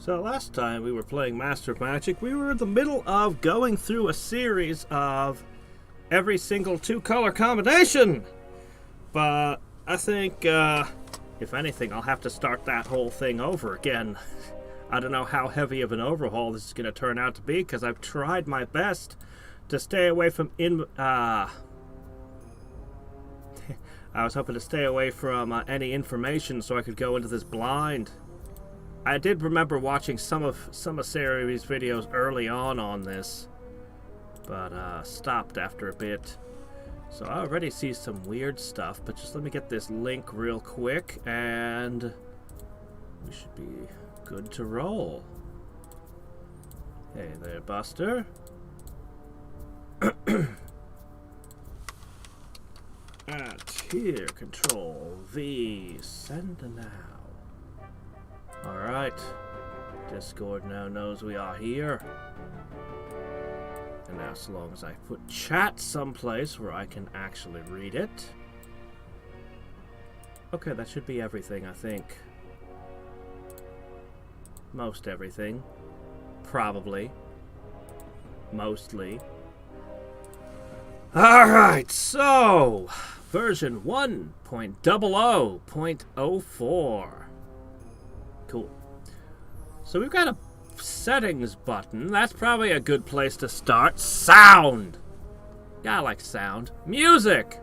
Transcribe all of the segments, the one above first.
So last time we were playing Master of Magic, we were in the middle of going through a series of every single two-color combination. But I think, if anything, I'll have to start that whole thing over again. I don't know how heavy of an overhaul this is going to turn out to be, because I've tried my best to stay away from I was hoping to stay away from any information so I could go into this blind. I did remember watching some of Seravy's videos early on this, but stopped after a bit. So I already see some weird stuff, but just let me get this link real quick, and we should be good to roll. Hey there, Buster. And here, Control V, send now. Alright, Discord now knows we are here. And now, so long as I put chat someplace where I can actually read it. Okay, that should be everything, I think. Most everything. Probably. Mostly. Alright, so version 1.00.04. Cool. So we've got a settings button. That's probably a good place to start. Sound! Yeah, I like sound. Music!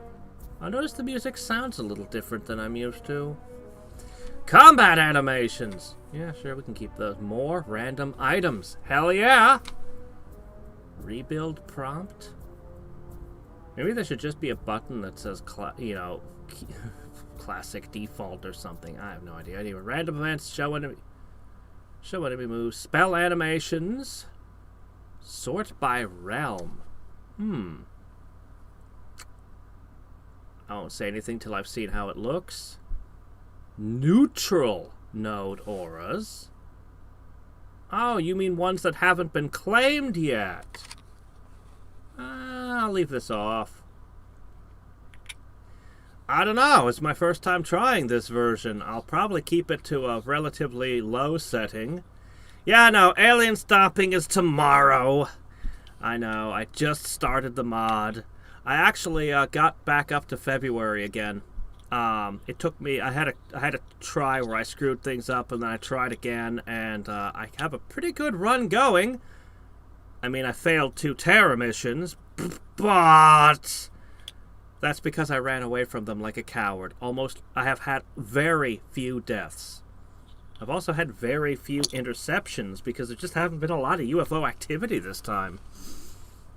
I noticed the music sounds a little different than I'm used to. Combat animations! Yeah, sure, we can keep those. More random items. Hell yeah! Rebuild prompt? Maybe there should just be a button that says, classic default or something. I have no idea. Anyway, random events, show enemy moves, spell animations, sort by realm. I won't say anything till I've seen how it looks. Neutral node auras. Oh, you mean ones that haven't been claimed yet? I'll leave this off. I don't know. It's my first time trying this version. I'll probably keep it to a relatively low setting. Yeah, no, alien stomping is tomorrow. I know. I just started the mod. I actually got back up to February again. It took me. I had a try where I screwed things up, and then I tried again, and I have a pretty good run going. I mean, I failed 2 terror missions, but that's because I ran away from them like a coward. I have had very few deaths. I've also had very few interceptions because there just haven't been a lot of UFO activity this time.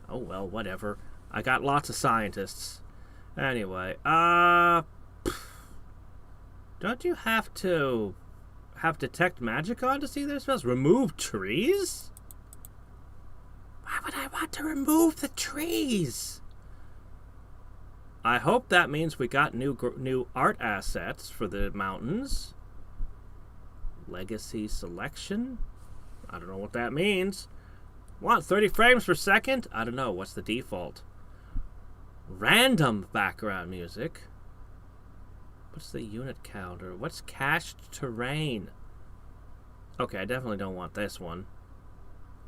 Oh well, whatever. I got lots of scientists. Anyway, don't you have to have detect magic on to see their spells? Remove trees? Why would I want to remove the trees? I hope that means we got new art assets for the mountains. Legacy selection? I don't know what that means. Want 30 frames per second? I don't know. What's the default? Random background music. What's the unit counter? What's cached terrain? Okay, I definitely don't want this one.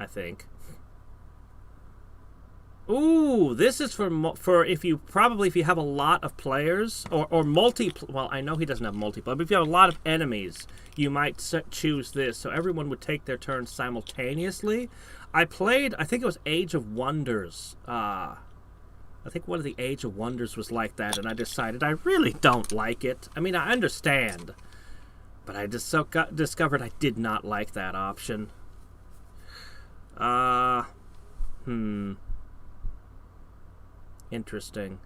I think. Ooh, this is for if you have a lot of players or well, I know he doesn't have multiplayer, but if you have a lot of enemies, you might choose this, so everyone would take their turn simultaneously. I think it was Age of Wonders. I think one of the Age of Wonders was like that, and I decided I really don't like it. I mean, I understand, but I just discovered I did not like that option. Interesting.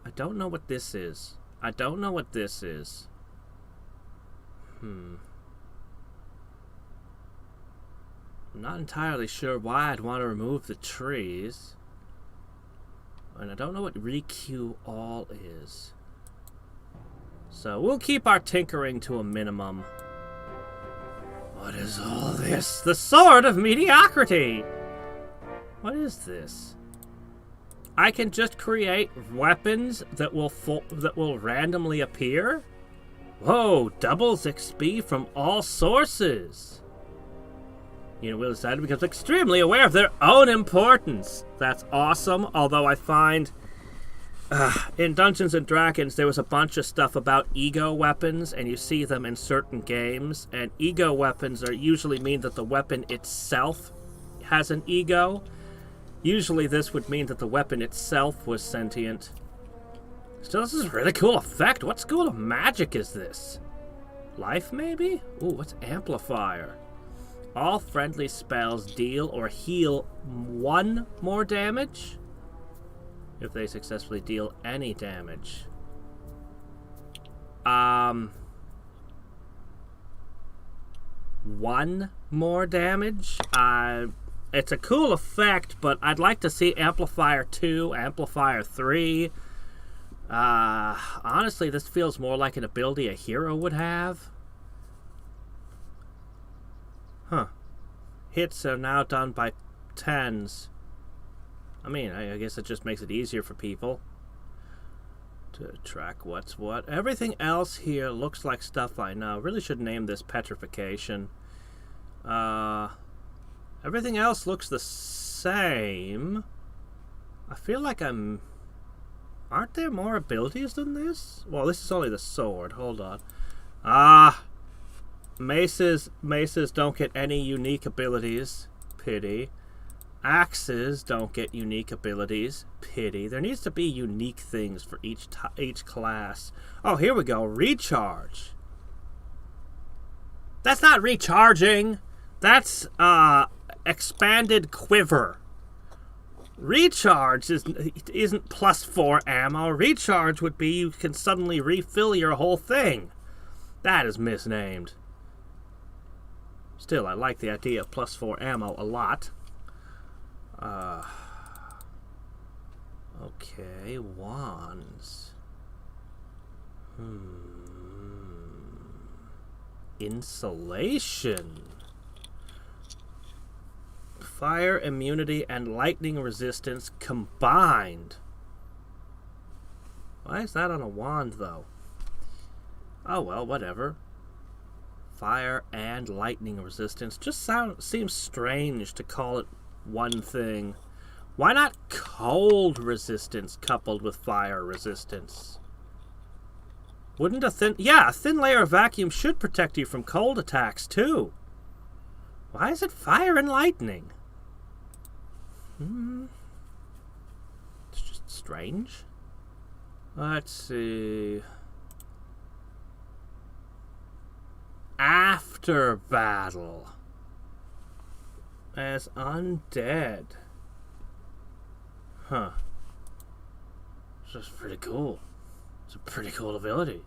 I don't know what this is. I'm not entirely sure why I'd want to remove the trees. And I don't know what requeue all is. So we'll keep our tinkering to a minimum. What is all this? The Sword of Mediocrity! What is this? I can just create weapons that will randomly appear? Whoa, doubles XP from all sources. Unit will decide becomes extremely aware of their own importance. That's awesome, although I find in Dungeons and Dragons there was a bunch of stuff about ego weapons, and you see them in certain games, and ego weapons usually mean that the weapon itself has an ego. Usually this would mean that the weapon itself was sentient. Still, this is a really cool effect. What school of magic is this? Life, maybe? Ooh, what's amplifier? All friendly spells deal or heal 1 more damage if they successfully deal any damage. 1 more damage? It's a cool effect, but I'd like to see Amplifier 2, Amplifier 3. Honestly, this feels more like an ability a hero would have. Huh. Hits are now done by 10s. I mean, I guess it just makes it easier for people to track what's what. Everything else here looks like stuff I know. Really should name this Petrification. Everything else looks the same. I feel like aren't there more abilities than this? Well, this is only the sword. Hold on. Maces don't get any unique abilities. Pity. Axes don't get unique abilities. Pity. There needs to be unique things for each class. Oh, here we go. Recharge. That's not recharging. That's expanded quiver. Recharge isn't +4 ammo. Recharge would be you can suddenly refill your whole thing. That is misnamed. Still, I like the idea of +4 ammo a lot. Okay, wands. Insulation. Fire immunity and lightning resistance combined. Why is that on a wand, though? Oh, well, whatever. Fire and lightning resistance. Just seems strange to call it one thing. Why not cold resistance coupled with fire resistance? Wouldn't a thin layer of vacuum should protect you from cold attacks, too. Why is it fire and lightning? It's just strange. Let's see. After battle. As undead. Huh. It's just pretty cool. It's a pretty cool ability.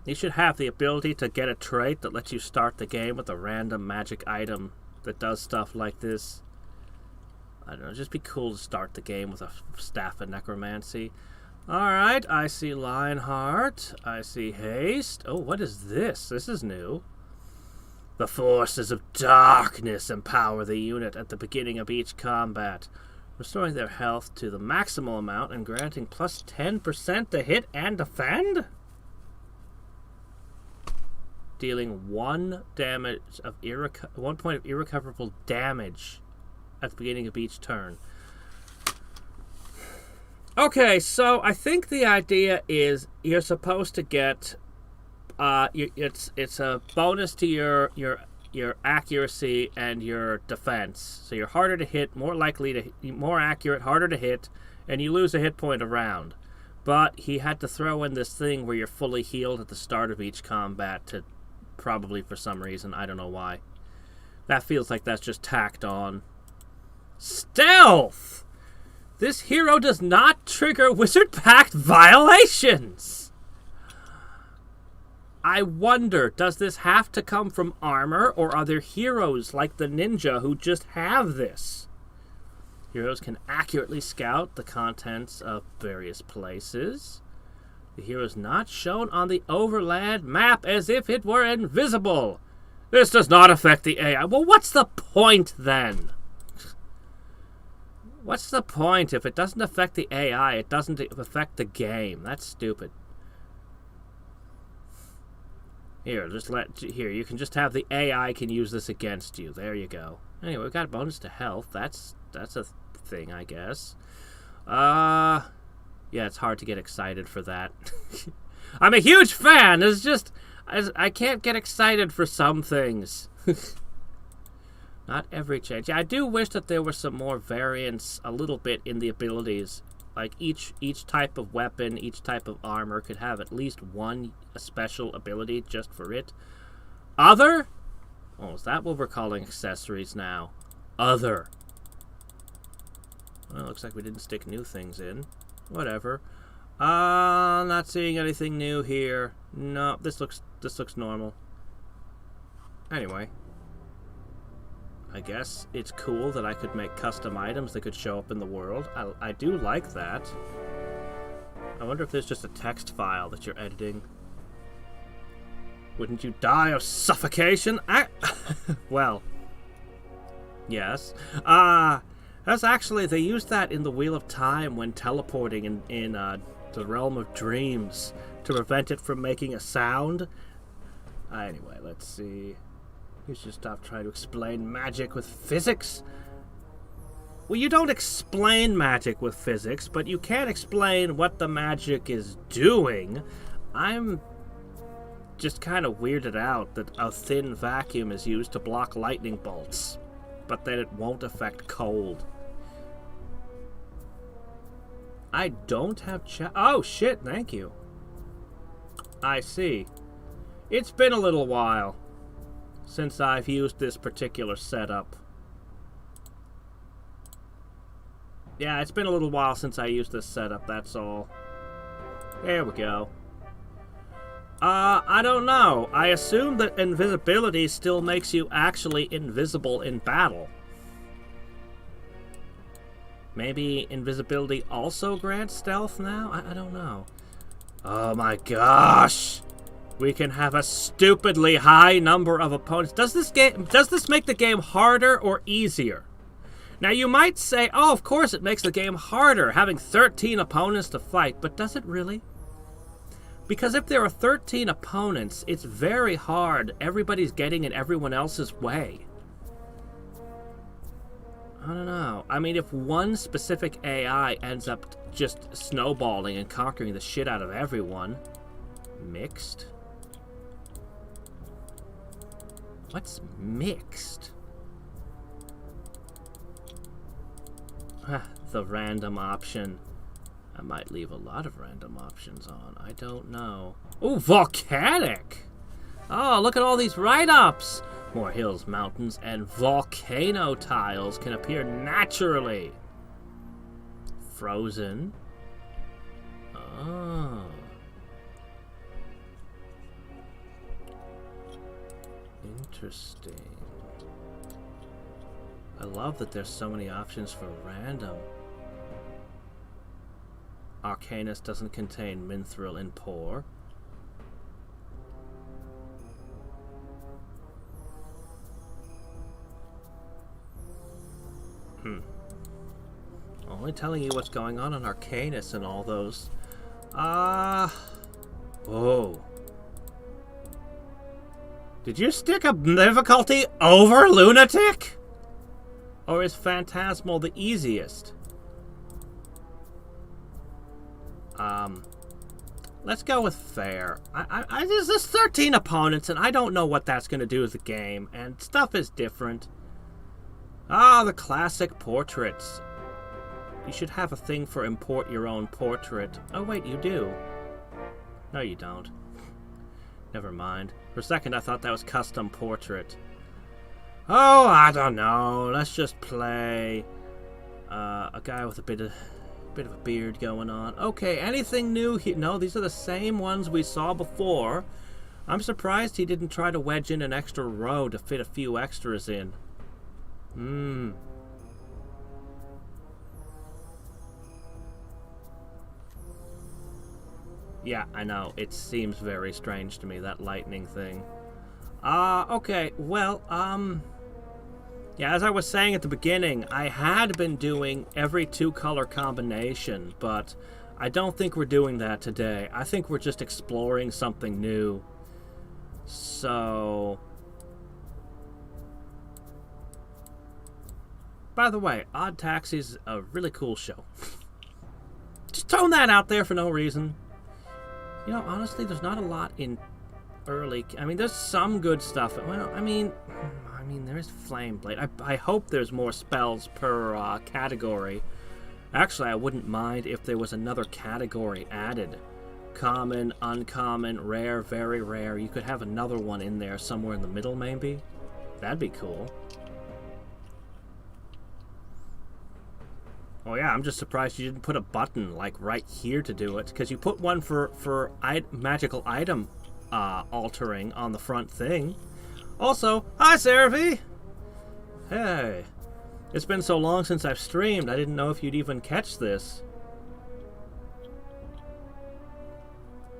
You should have the ability to get a trait that lets you start the game with a random magic item that does stuff like this. I don't know, it'd just be cool to start the game with a staff of necromancy. Alright, I see Lionheart. I see Haste. Oh, what is this? This is new. The forces of darkness empower the unit at the beginning of each combat, restoring their health to the maximal amount and granting plus 10% to hit and defend? Dealing 1 point of irrecoverable damage at the beginning of each turn. Okay, so I think the idea is you're supposed to get it's a bonus to your accuracy and your defense. So you're harder to hit, more accurate, harder to hit, and you lose a hit point a round. But he had to throw in this thing where you're fully healed at the start of each combat to probably for some reason, I don't know why. That feels like that's just tacked on. Stealth! This hero does not trigger Wizard Pact violations! I wonder, does this have to come from armor, or are there heroes like the ninja who just have this? Heroes can accurately scout the contents of various places. The hero is not shown on the overland map as if it were invisible. This does not affect the AI. Well, what's the point then? What's the point? If it doesn't affect the AI, it doesn't affect the game. That's stupid. Here, here, you can just have the AI can use this against you. There you go. Anyway, we got a bonus to health. That's a thing, I guess. Yeah, it's hard to get excited for that. I'm a huge fan. It's just I can't get excited for some things. Not every change. Yeah, I do wish that there was some more variance a little bit in the abilities. Like each type of weapon, each type of armor could have at least one special ability just for it. Other? Oh, is that what we're calling accessories now? Other. Well, looks like we didn't stick new things in. Whatever. Not seeing anything new here. No, this looks normal. Anyway. I guess it's cool that I could make custom items that could show up in the world. I do like that. I wonder if there's just a text file that you're editing. Wouldn't you die of suffocation? Well, yes. That's actually, they used that in the Wheel of Time when teleporting in the realm of dreams to prevent it from making a sound. Anyway, let's see. You should stop trying to explain magic with physics. Well, you don't explain magic with physics, but you can explain what the magic is doing. I'm just kind of weirded out that a thin vacuum is used to block lightning bolts, but that it won't affect cold. I don't have oh, shit, thank you. I see. It's been a little while since I've used this particular setup. Yeah, it's been a little while since I used this setup, that's all. There we go. I don't know. I assume that invisibility still makes you actually invisible in battle. Maybe invisibility also grants stealth now? I don't know. Oh my gosh! We can have a stupidly high number of opponents. Does this make the game harder or easier? Now you might say, oh, of course it makes the game harder having 13 opponents to fight, but does it really? Because if there are 13 opponents, it's very hard. Everybody's getting in everyone else's way. I don't know. I mean, if one specific AI ends up just snowballing and conquering the shit out of everyone. Mixed? What's mixed? The random option. I might leave a lot of random options on. I don't know. Ooh, volcanic! Oh, look at all these write-ups! More hills, mountains, and volcano tiles can appear naturally. Frozen. Oh. Interesting. I love that there's so many options for random. Arcanus doesn't contain Mithril and Pour. Only telling you what's going on Arcanus and all those. Oh. Did you stick a difficulty over Lunatic? Or is Phantasmal the easiest? Let's go with fair. There's 13 opponents, and I don't know what that's going to do with the game, and stuff is different. The classic portraits. You should have a thing for import your own portrait. Oh, wait, you do. No, you don't. Never mind. For a second, I thought that was custom portrait. Oh, I don't know. Let's just play a guy with a bit of a beard going on. Okay, anything new here? No, these are the same ones we saw before. I'm surprised he didn't try to wedge in an extra row to fit a few extras in. Yeah, I know. It seems very strange to me, that lightning thing. Okay, well, yeah, as I was saying at the beginning, I had been doing every two-color combination, but I don't think we're doing that today. I think we're just exploring something new. So... By the way, Odd Taxi's a really cool show. Just throwing that out there for no reason. You know, honestly, there's not a lot in early... I mean, there's some good stuff. Well, I mean, there's Flame Blade. I hope there's more spells per category. Actually, I wouldn't mind if there was another category added. Common, uncommon, rare, very rare. You could have another one in there somewhere in the middle, maybe. That'd be cool. Oh yeah, I'm just surprised you didn't put a button, like, right here to do it. Because you put one for magical item altering on the front thing. Also, hi, Seravy! Hey. It's been so long since I've streamed, I didn't know if you'd even catch this.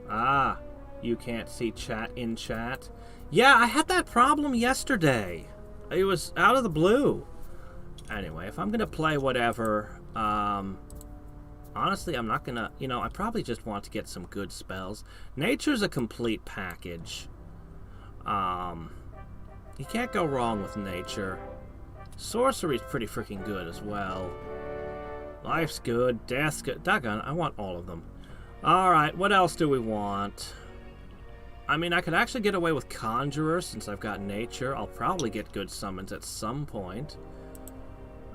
Ah, you can't see chat in chat. Yeah, I had that problem yesterday. It was out of the blue. Anyway, if I'm going to play whatever... honestly, I'm not gonna... You know, I probably just want to get some good spells. Nature's a complete package. You can't go wrong with nature. Sorcery's pretty freaking good as well. Life's good. Death's good. Doggone, I want all of them. Alright, what else do we want? I mean, I could actually get away with Conjurer since I've got nature. I'll probably get good summons at some point.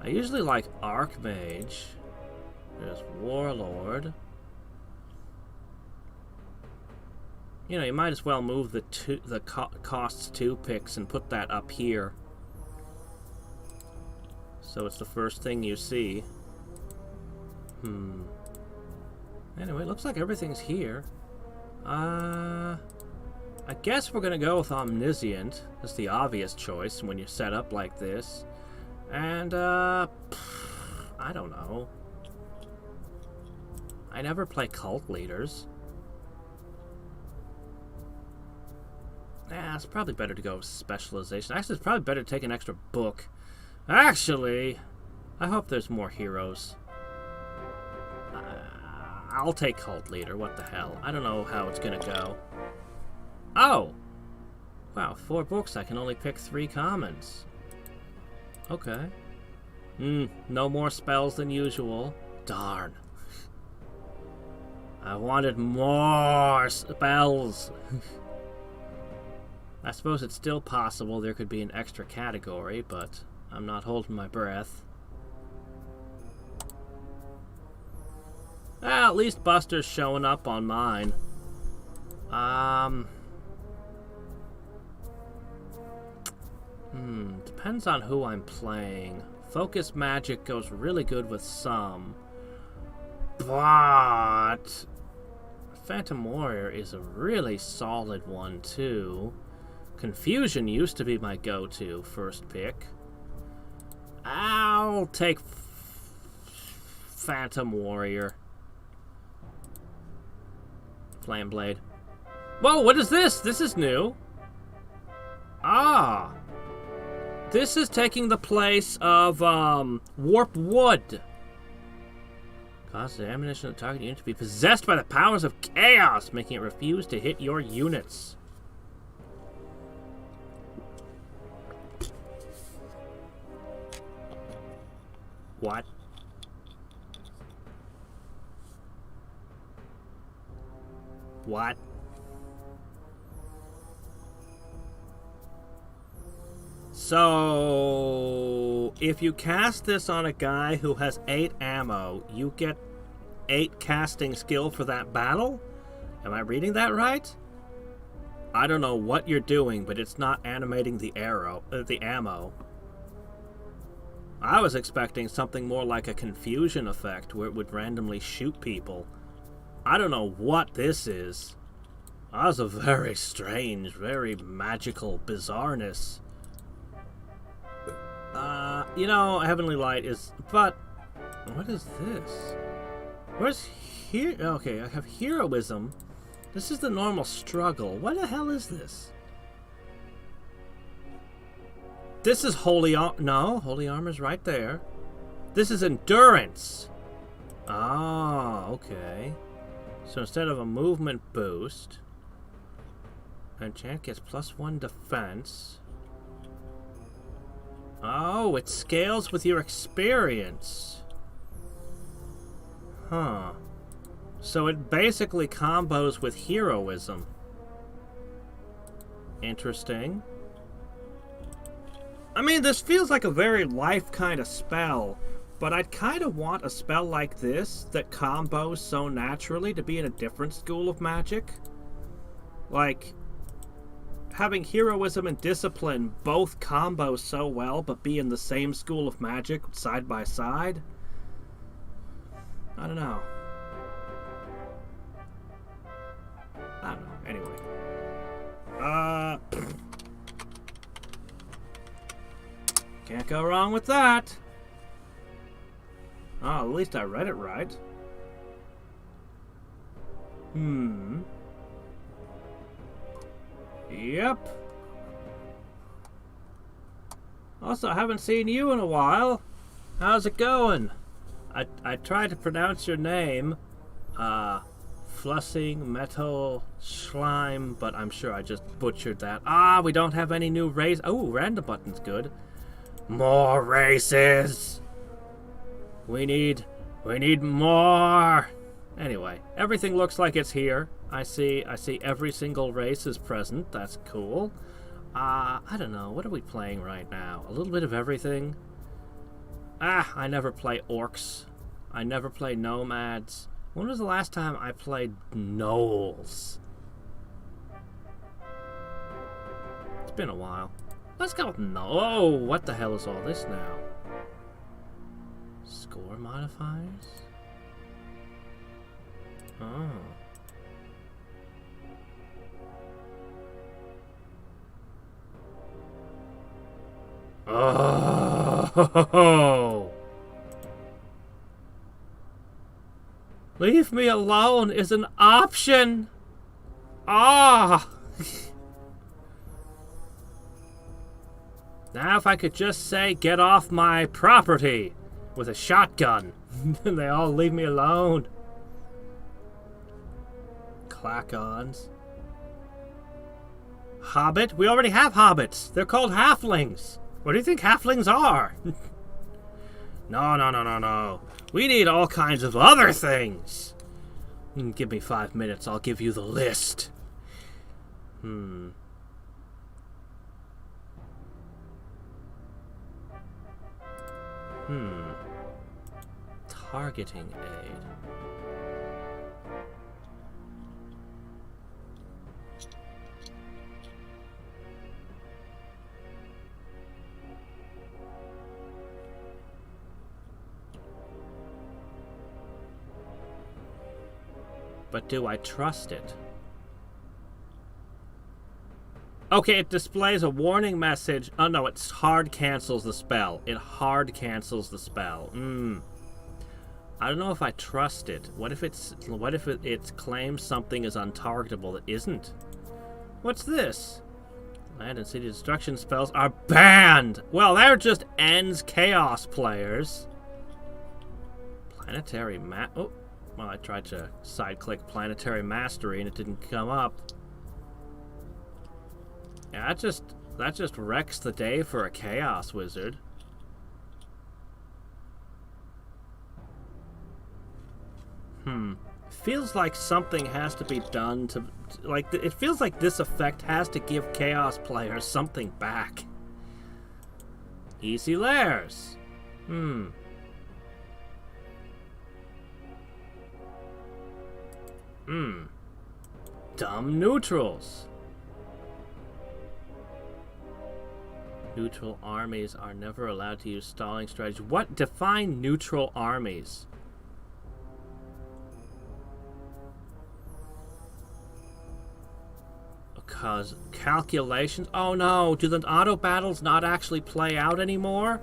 I usually like Archmage. There's Warlord. You know, you might as well move the costs 2 picks and put that up here. So it's the first thing you see. Anyway, looks like everything's here. I guess we're gonna go with Omniscient. That's the obvious choice when you set up like this. And, I don't know. I never play cult leaders. It's probably better to go with specialization. Actually, it's probably better to take an extra book. Actually, I hope there's more heroes. I'll take cult leader. What the hell? I don't know how it's gonna go. Oh! Wow, 4 books. I can only pick 3 commons. Okay. No more spells than usual. Darn. I wanted more spells. I suppose it's still possible there could be an extra category, but I'm not holding my breath. At least Buster's showing up on mine. Depends on who I'm playing. Focus Magic goes really good with some. But Phantom Warrior is a really solid one, too. Confusion used to be my go-to first pick. I'll take Phantom Warrior. Flame Blade. Whoa, what is this? This is new. Ah. This is taking the place of, Warp Wood. Causes the ammunition of the target unit to be possessed by the powers of chaos, making it refuse to hit your units. What? What? So, if you cast this on a guy who has 8 ammo, you get 8 casting skill for that battle? Am I reading that right? I don't know what you're doing, but it's not animating the ammo. I was expecting something more like a confusion effect where it would randomly shoot people. I don't know what this is. That was a very strange, very magical bizarreness. You know, Heavenly Light is... But, what is this? Where's here? Okay, I have Heroism. This is the normal struggle. What the hell is this? This is Holy Armor. No, Holy Armor's right there. This is Endurance. Ah, okay. So instead of a movement boost... Enchant gets +1 defense. Oh, it scales with your experience. Huh. So it basically combos with heroism. Interesting. I mean, this feels like a very life kind of spell, but I'd kind of want a spell like this that combos so naturally to be in a different school of magic. Like, having heroism and discipline both combo so well, but be in the same school of magic side by side. I don't know. Anyway. Can't go wrong with that. Oh, at least I read it right. Yep. Also, I haven't seen you in a while. How's it going? I tried to pronounce your name. Flussing Metal Slime, but I'm sure I just butchered that. Ah, we don't have any new race. Oh, random button's good. More races. We need more. Anyway, everything looks like it's here. I see every single race is present. That's cool. I don't know. What are we playing right now? A little bit of everything. I never play orcs. I never play nomads. When was the last time I played gnolls? It's been a while. Let's go with no. Oh, what the hell is all this now? Score modifiers? Oh. Oh. Leave me alone is an option. Ah. Now if I could just say, get off my property with a shotgun. And they all leave me alone. Clack-ons. Hobbit? We already have hobbits. They're called halflings. What do you think halflings are? No. We need all kinds of other things. Give me 5 minutes. I'll give you the list. Targeting aid. But do I trust it? Okay, it displays a warning message. Oh no, it hard cancels the spell. It hard cancels the spell. I don't know if I trust it. What if it claims something is untargetable that isn't? What's this? Land and city destruction spells are banned. Well, that just ends chaos players. Planetary oh. Well, I tried to side-click Planetary Mastery and it didn't come up. Yeah, that just wrecks the day for a Chaos Wizard. Feels like something has to be done to... Like, it feels like this effect has to give Chaos players something back. Easy Lairs. Dumb neutrals. Neutral armies are never allowed to use stalling strategy. What? Define neutral armies. Because calculations... Oh no, do the auto battles not actually play out anymore?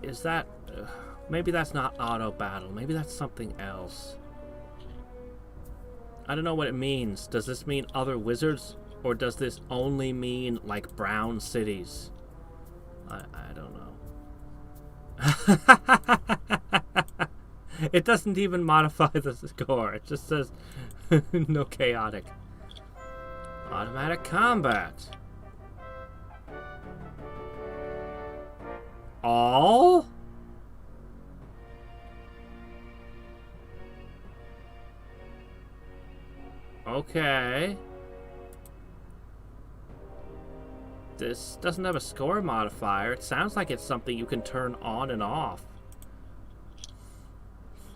Is that... maybe that's not auto battle. Maybe that's something else. I don't know what it means. Does this mean other wizards? Or does this only mean, like, brown cities? I don't know. It doesn't even modify the score. It just says no chaotic. Automatic combat. All? Okay. This doesn't have a score modifier. It sounds like it's something you can turn on and off.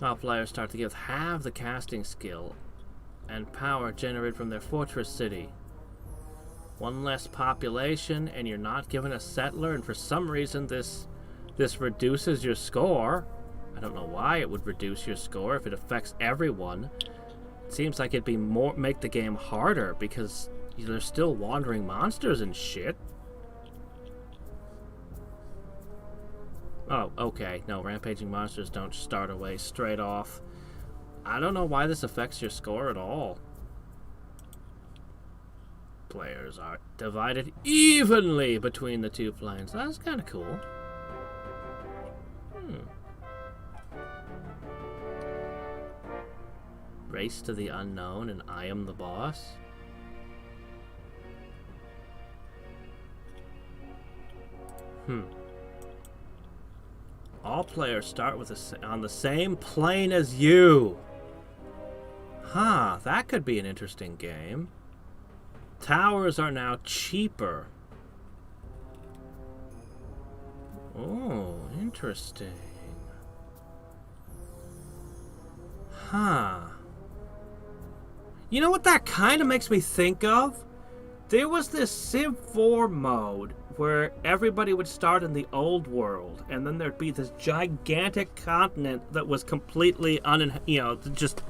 All players start to have the casting skill and power generated from their fortress city. One less population, and you're not given a settler, and for some reason this reduces your score. I don't know why it would reduce your score if it affects everyone. It seems like it'd be make the game harder because there's still wandering monsters and shit. Oh, okay. No, rampaging monsters don't start away straight off. I don't know why this affects your score at all. Players are divided evenly between the two planes. That's kind of cool. Race to the unknown and I am the boss. All players start with on the same plane as you. Huh, that could be an interesting game. Towers are now cheaper. Oh, interesting. Huh. You know what that kind of makes me think of? There was this Civ 4 mode where everybody would start in the old world, and then there'd be this gigantic continent that was completely just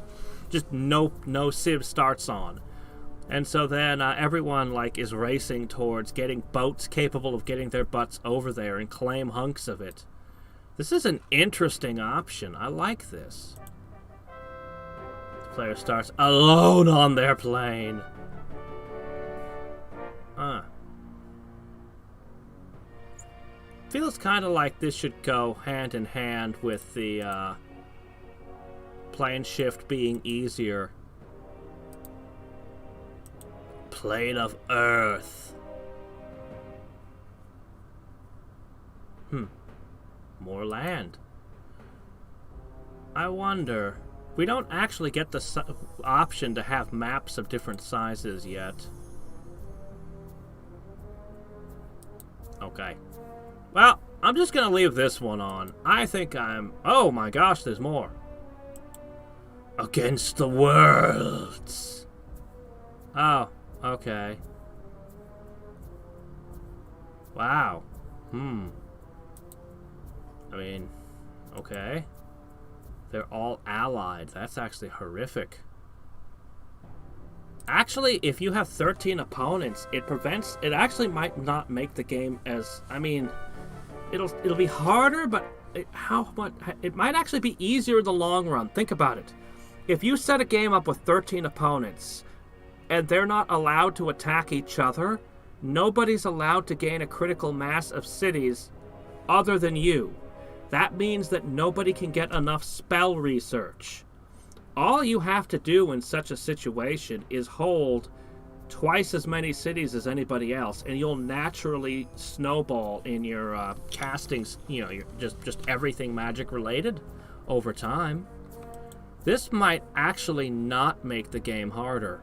no Civ starts on. And so then everyone is racing towards getting boats capable of getting their butts over there and claim hunks of it. This is an interesting option. I like this. The player starts alone on their plane. Feels kind of like this should go hand in hand with the plane shift being easier. Plane of Earth. More land. I wonder. We don't actually get the option to have maps of different sizes yet. Okay. Well, I'm just gonna leave this one on. I think I'm... Oh my gosh, there's more. Against the worlds. Oh, okay. Wow. I mean, okay. They're all allied. That's actually horrific. Actually, if you have 13 opponents, it actually might not make the game as... I mean, it'll be harder, but it might actually be easier in the long run. Think about it. If you set a game up with 13 opponents, and they're not allowed to attack each other, nobody's allowed to gain a critical mass of cities other than you. That means that nobody can get enough spell research. All you have to do in such a situation is hold twice as many cities as anybody else, and you'll naturally snowball in your castings, your just everything magic related over time. This might actually not make the game harder,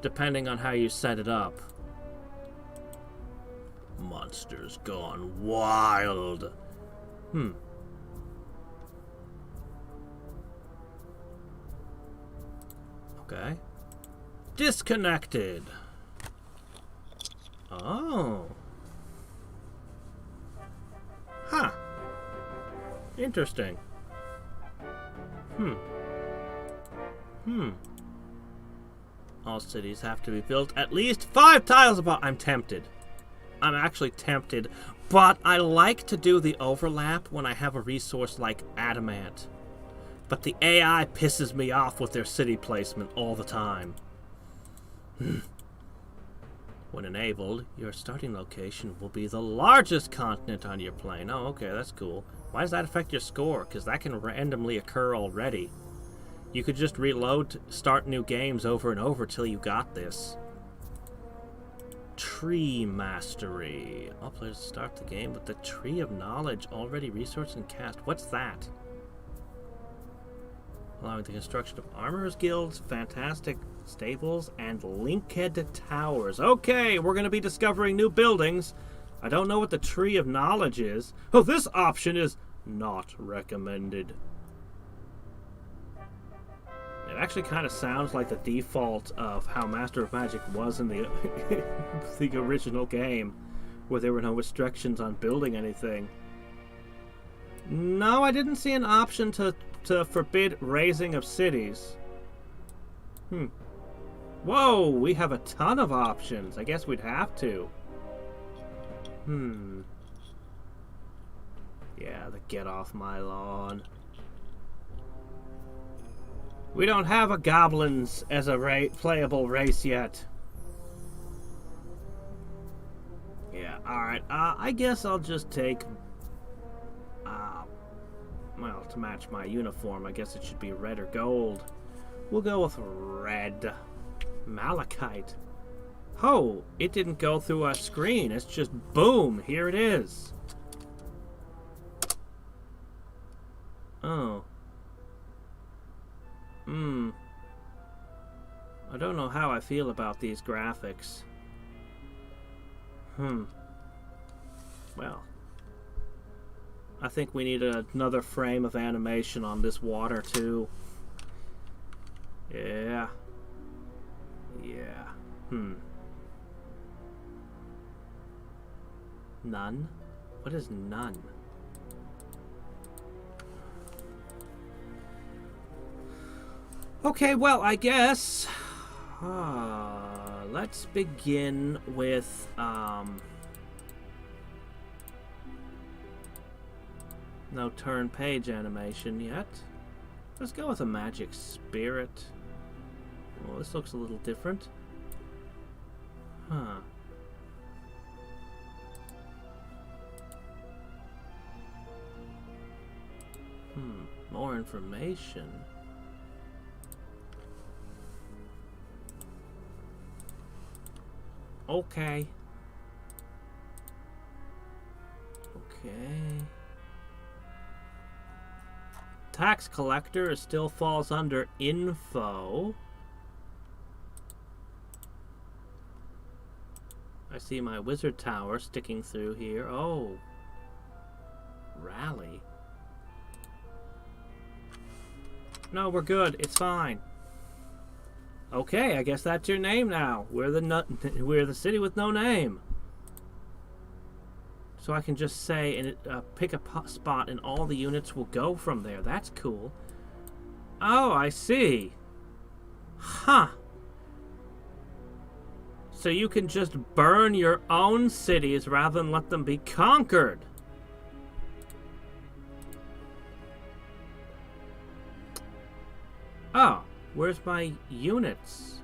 depending on how you set it up. Monsters gone wild. Okay. Disconnected. Oh. Huh. Interesting. All cities have to be built at least 5 tiles apart. I'm tempted. I'm actually tempted, but I like to do the overlap when I have a resource like adamant. But the AI pisses me off with their city placement all the time. When enabled, your starting location will be the largest continent on your plane. Oh, okay, that's cool. Why does that affect your score? Because that can randomly occur already. You could just reload, start new games over and over till you got this. Tree Mastery. All players start the game with the Tree of Knowledge already resourced and cast. What's that? Allowing the construction of armorers guilds, fantastic stables, and linked towers. Okay, we're going to be discovering new buildings. I don't know what the Tree of Knowledge is. Oh, this option is not recommended. It actually kind of sounds like the default of how Master of Magic was in the the original game, where there were no restrictions on building anything. No, I didn't see an option to forbid raising of cities. Whoa, we have a ton of options. I guess we'd have to. Yeah, the get off my lawn. We don't have a goblins as a playable race yet. Yeah, alright. I guess I'll just take... well, to match my uniform, I guess it should be red or gold. We'll go with red. Malachite. Oh, it didn't go through our screen. It's just boom, here it is. Oh. I don't know how I feel about these graphics. Well. I think we need another frame of animation on this water, too. Yeah. None? What is none? Okay, well, I guess... let's begin with, no turn page animation yet. Let's go with a magic spirit. Well, this looks a little different. More information. Okay. Tax collector still falls under info. I see my wizard tower sticking through here. Oh. Rally. No, we're good. It's fine. Okay, I guess that's your name now. We're the city with no name. So I can just say and pick a spot, and all the units will go from there. That's cool. Oh, I see. Huh. So you can just burn your own cities rather than let them be conquered. Oh, where's my units?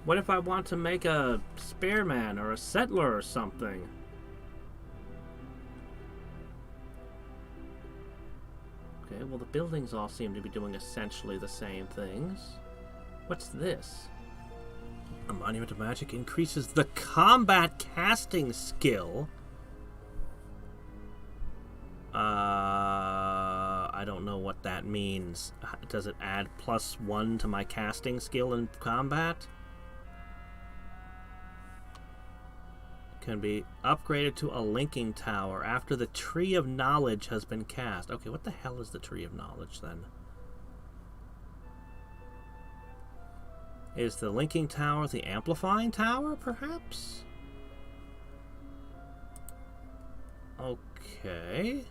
What if I want to make a spearman or a settler or something? Okay, well the buildings all seem to be doing essentially the same things. What's this? A monument of magic increases the combat casting skill. I don't know what that means. Does it add +1 to my casting skill in combat? Can be upgraded to a linking tower after the Tree of Knowledge has been cast. Okay, what the hell is the Tree of Knowledge then? Is the linking tower the amplifying tower, perhaps? Okay.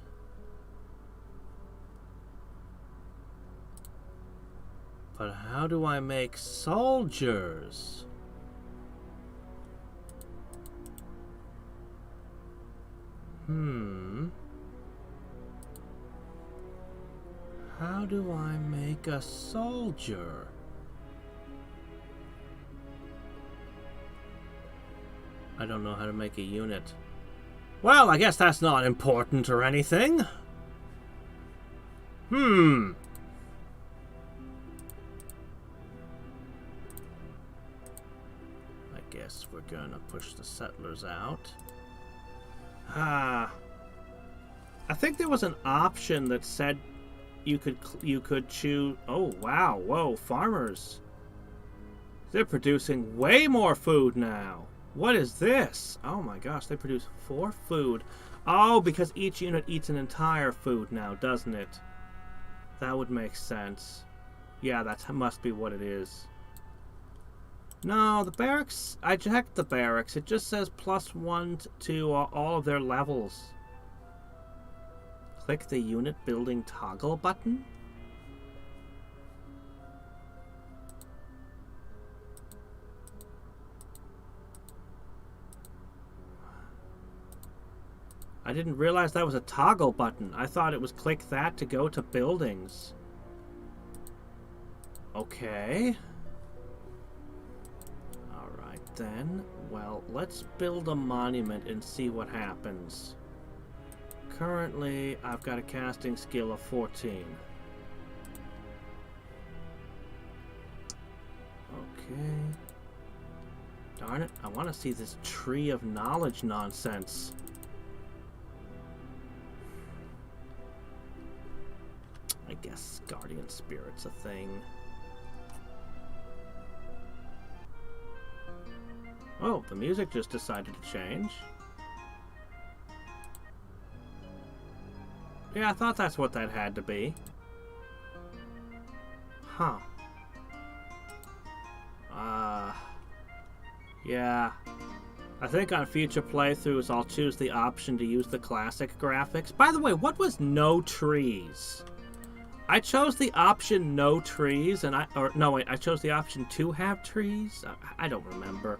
But how do I make soldiers? How do I make a soldier? I don't know how to make a unit. Well, I guess that's not important or anything. I guess we're gonna push the settlers out. I think there was an option that said you could choose. Oh wow, whoa, farmers. They're producing way more food now. What is this? Oh my gosh, they produce 4 food. Oh, because each unit eats an entire food now, doesn't it? That would make sense. Yeah, that must be what it is. No, the barracks, I checked the barracks. It just says +1 to all of their levels. Click the unit building toggle button. I didn't realize that was a toggle button. I thought it was click that to go to buildings. Okay. Alright then. Well, let's build a monument and see what happens. Currently, I've got a casting skill of 14. Okay. Darn it, I want to see this tree of knowledge nonsense. I guess guardian spirit's a thing. Oh, the music just decided to change. Yeah, I thought that's what that had to be. Huh. Yeah. I think on future playthroughs I'll choose the option to use the classic graphics. By the way, what was no trees? I chose the option no trees, and I chose the option to have trees? I don't remember.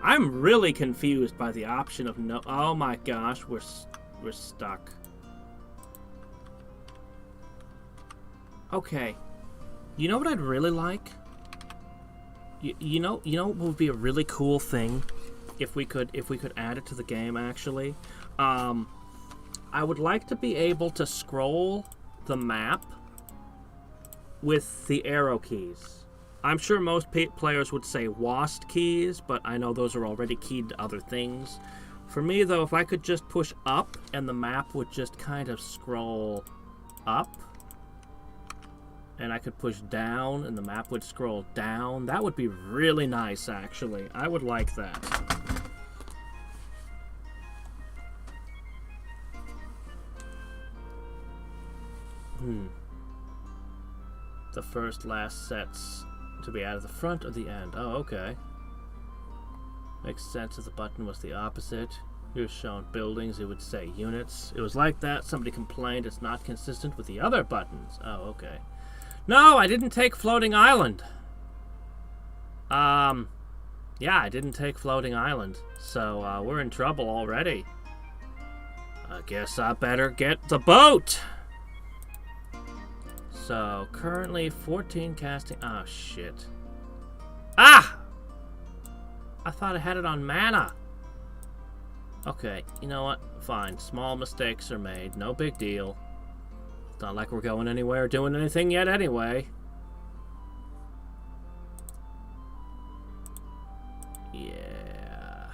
I'm really confused by the option of no. Oh my gosh, we're stuck. Okay. You know what I'd really like? You know what would be a really cool thing if we could add it to the game actually? I would like to be able to scroll the map with the arrow keys. I'm sure most players would say WASD keys, but I know those are already keyed to other things. For me, though, if I could just push up and the map would just kind of scroll up, and I could push down and the map would scroll down, that would be really nice, actually. I would like that. The first, last sets to be added at the front or the end. Oh, okay. Makes sense if the button was the opposite. Here's shown buildings, it would say units. It was like that. Somebody complained it's not consistent with the other buttons. Oh, okay. No, I didn't take Floating Island. Yeah, I didn't take Floating Island. So, we're in trouble already. I guess I better get the boat! So, currently 14 casting... Oh, shit. Ah! I thought I had it on mana. Okay, you know what? Fine. Small mistakes are made. No big deal. It's not like we're going anywhere or doing anything yet anyway. Yeah.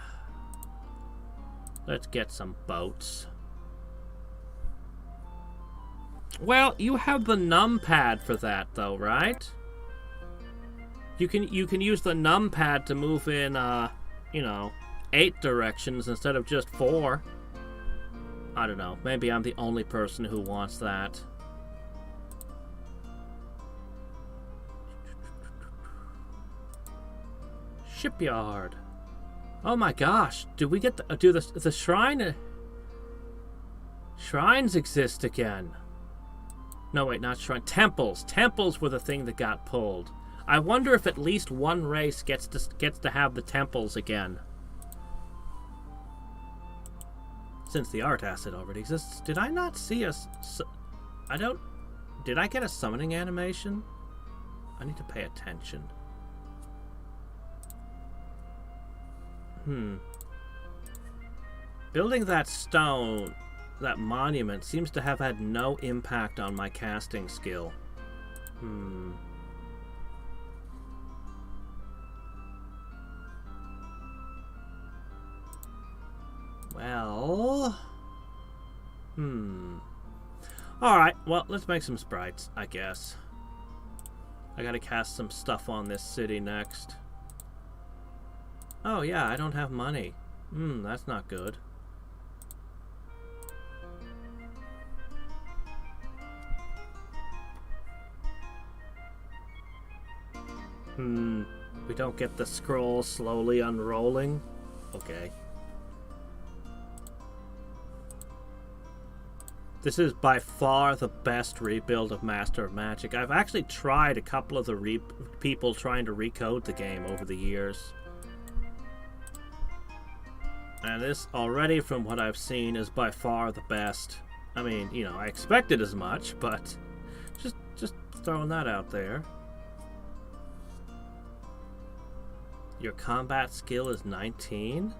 Let's get some boats. Well, you have the numpad for that, though, right? You can use the numpad to move in, you know, 8 directions instead of just 4. I don't know. Maybe I'm the only person who wants that. Shipyard. Oh my gosh! Do we get the shrine? Shrines exist again. No, wait, not shrine. Temples. Temples were the thing that got pulled. I wonder if at least one race gets to have the temples again. Since the art asset already exists, did I not see a... Did I get a summoning animation? I need to pay attention. Building that stone, that monument, seems to have had no impact on my casting skill. Well... Alright, well, let's make some sprites, I guess. I gotta cast some stuff on this city next. Oh yeah, I don't have money. That's not good. We don't get the scroll slowly unrolling? Okay. This is by far the best rebuild of Master of Magic. I've actually tried a couple of the people trying to recode the game over the years. And this, already from what I've seen, is by far the best. I mean, you know, I expected as much, but just throwing that out there. Your combat skill is 19?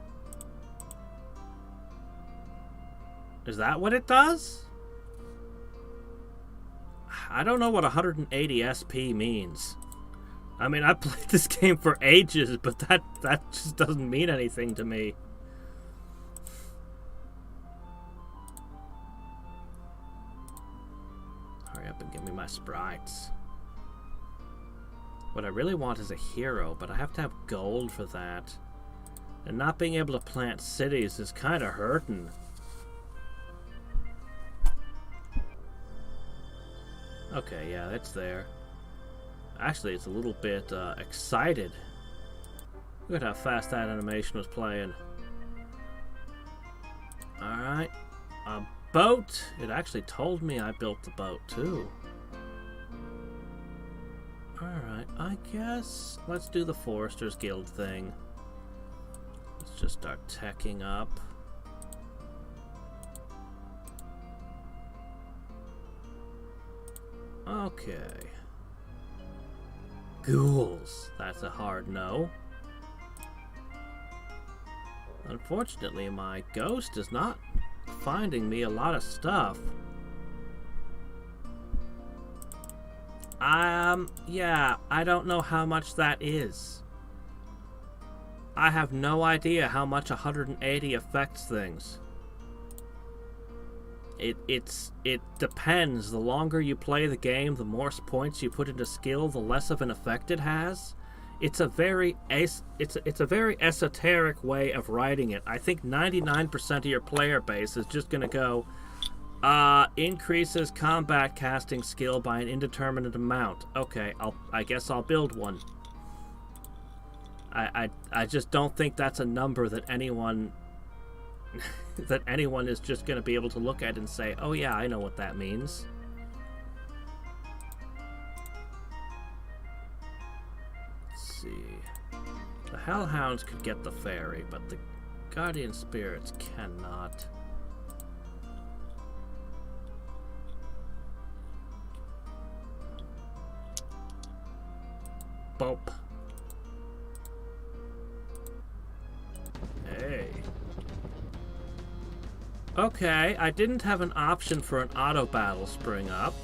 Is that what it does? I don't know what 180 SP means. I mean, I've played this game for ages, but that just doesn't mean anything to me. Hurry up and give me my sprites. What I really want is a hero, but I have to have gold for that. And not being able to plant cities is kind of hurting. Okay, yeah, that's there. Actually, it's a little bit excited. Look at how fast that animation was playing. Alright. A boat. It actually told me I built the boat, too. Alright, I guess let's do the Foresters Guild thing. Let's just start teching up. Okay. Ghouls. That's a hard no. Unfortunately, my ghost is not finding me a lot of stuff. Yeah, I don't know how much that is. I have no idea how much 180 affects things. It depends. The longer you play the game, the more points you put into skill, the less of an effect it has. It's a very esoteric way of writing it. I think 99% of your player base is just gonna go, increases combat casting skill by an indeterminate amount. Okay, I guess I'll build one. I just don't think that's a number that anyone that anyone is just going to be able to look at and say, oh yeah, I know what that means. Let's see. The Hellhounds could get the ferry, but the Guardian Spirits cannot. Bump. Hey. Okay, I didn't have an option for an auto battle spring up.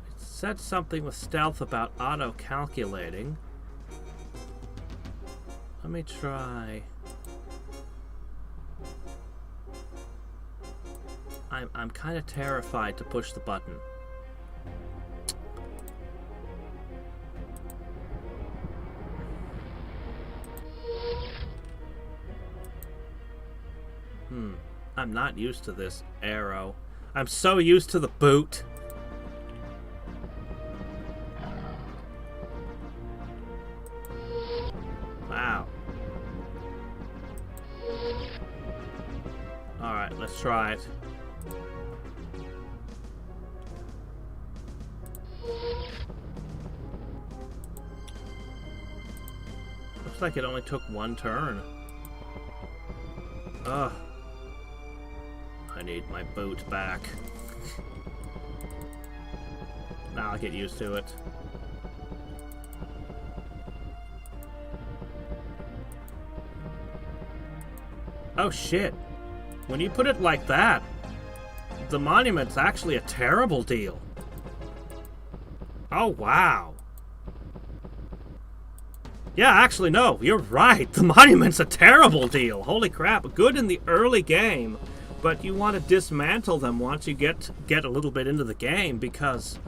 It said something with stealth about auto calculating. Let me try. I'm kind of terrified to push the button. I'm not used to this arrow. I'm so used to the boot. Wow. Alright, let's try it. Looks like it only took one turn. Ugh. I need my boot back. Now I'll get used to it. Oh shit. When you put it like that, the monument's actually a terrible deal. Oh wow. Yeah, actually no, you're right. The monument's a terrible deal. Holy crap. Good in the early game, but you want to dismantle them once you get a little bit into the game because...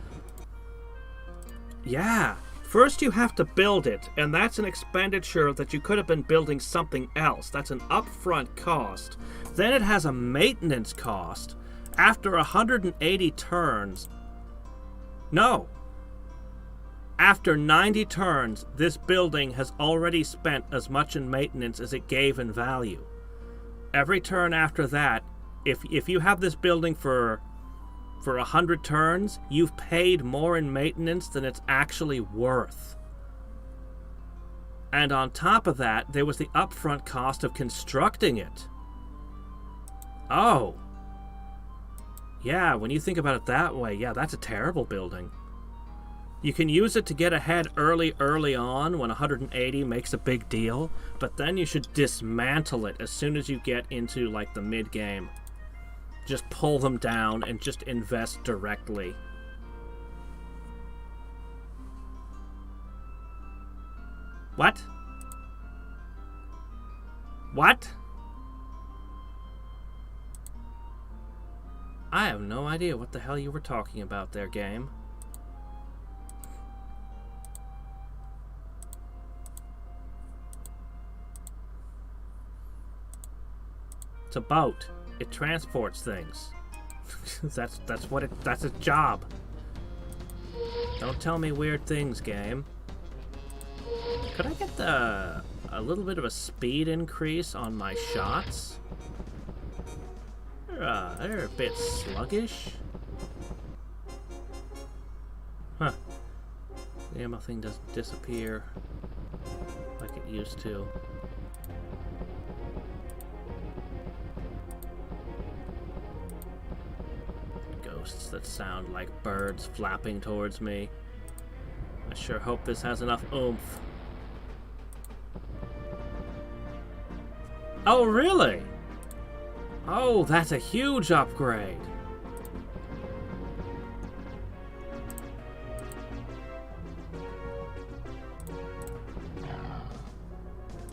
Yeah. First you have to build it, and that's an expenditure that you could have been building something else. That's an upfront cost. Then it has a maintenance cost. After 180 turns... No. After 90 turns, this building has already spent as much in maintenance as it gave in value. Every turn after that, if you have this building for 100 turns, you've paid more in maintenance than it's actually worth. And on top of that, there was the upfront cost of constructing it. Oh. Yeah, when you think about it that way, yeah, that's a terrible building. You can use it to get ahead early on when 180 makes a big deal, but then you should dismantle it as soon as you get into, like, the mid-game. Just pull them down and just invest directly. What? What? I have no idea what the hell you were talking about there, game. It's a boat. It transports things. that's its job. Don't tell me weird things, game. Could I get a little bit of a speed increase on my shots? They're a bit sluggish. Huh. The ammo thing doesn't disappear like it used to. That sound like birds flapping towards me. I sure hope this has enough oomph. Oh, really? Oh, that's a huge upgrade.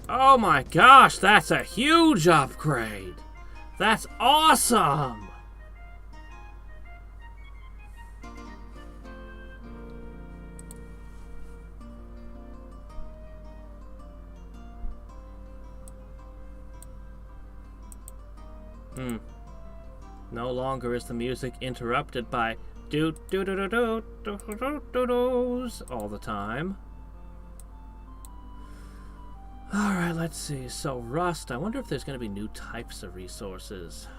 Oh my gosh, that's a huge upgrade. That's awesome. No longer is the music interrupted by do-do-do-do-do-do-do-do-do's all the time. Alright, let's see. So, Rust. I wonder if there's going to be new types of resources.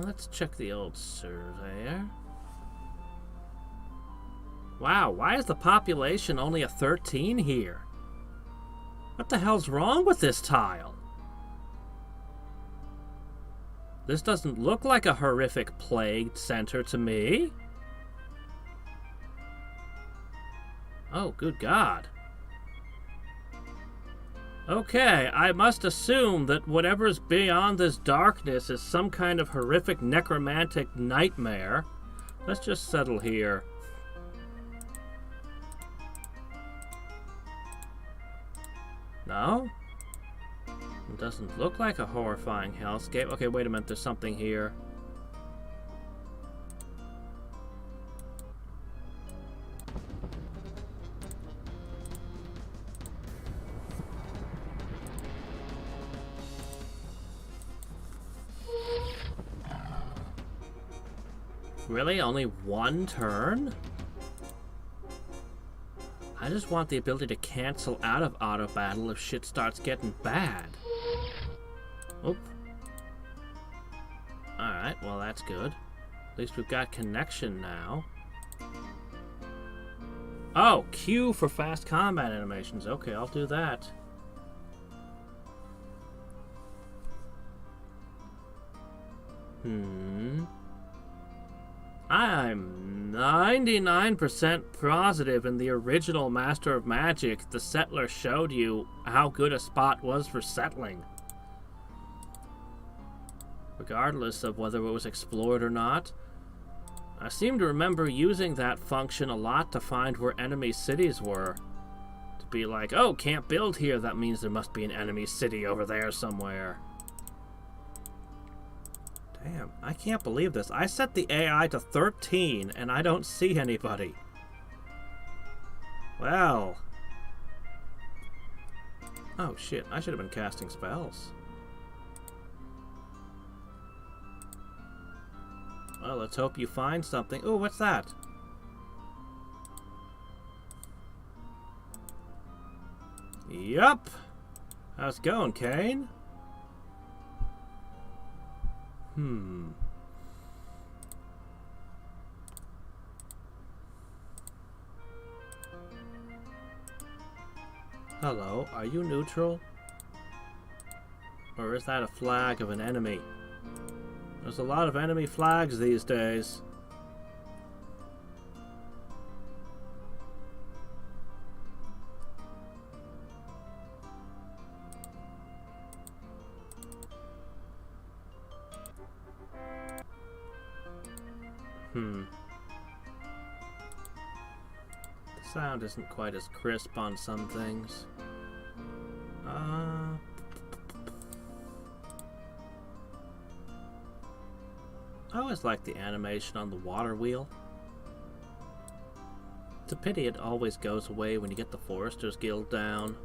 Let's check the old surveyor. Wow, why is the population only a 13 here? What the hell's wrong with this tile? This doesn't look like a horrific plagued center to me. Oh, good God. Okay, I must assume that whatever's beyond this darkness is some kind of horrific necromantic nightmare. Let's just settle here. No? It doesn't look like a horrifying hellscape. Okay, wait a minute, there's something here. Really? Only one turn? I just want the ability to cancel out of auto battle if shit starts getting bad. Oop. Alright, well that's good. At least we've got connection now. Oh, Q for fast combat animations. Okay, I'll do that. I'm 99% positive in the original Master of Magic, the settler showed you how good a spot was for settling. regardless of whether it was explored or not. I seem to remember using that function a lot to find where enemy cities were. To be like, oh, can't build here, that means there must be an enemy city over there somewhere. Damn, I can't believe this. I set the AI to 13 and I don't see anybody. Well. Oh shit, I should have been casting spells. Well, let's hope you find something. Oh, what's that? Yup. How's it going, Kane? Hello, are you neutral? Or is that a flag of an enemy? There's a lot of enemy flags these days. The sound isn't quite as crisp on some things. I always like the animation on the water wheel. It's a pity it always goes away when you get the Foresters Guild down.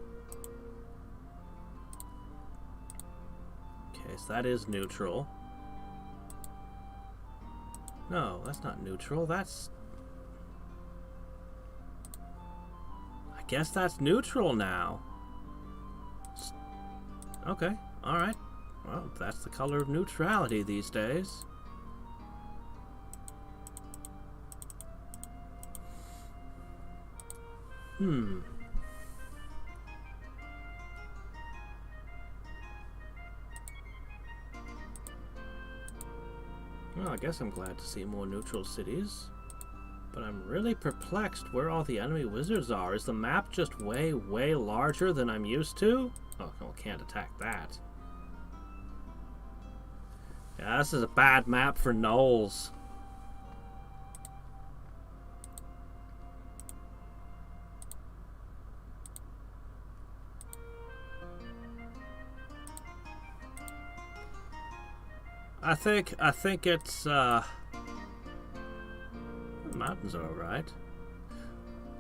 Okay, so that is neutral. No, that's not neutral. That's... I guess that's neutral now. Okay, alright. Well, that's the color of neutrality these days. Well, I guess I'm glad to see more neutral cities. But I'm really perplexed where all the enemy wizards are. Is the map just way, way larger than I'm used to? Oh, well, can't attack that. Yeah, this is a bad map for gnolls. I think it's the mountains are alright.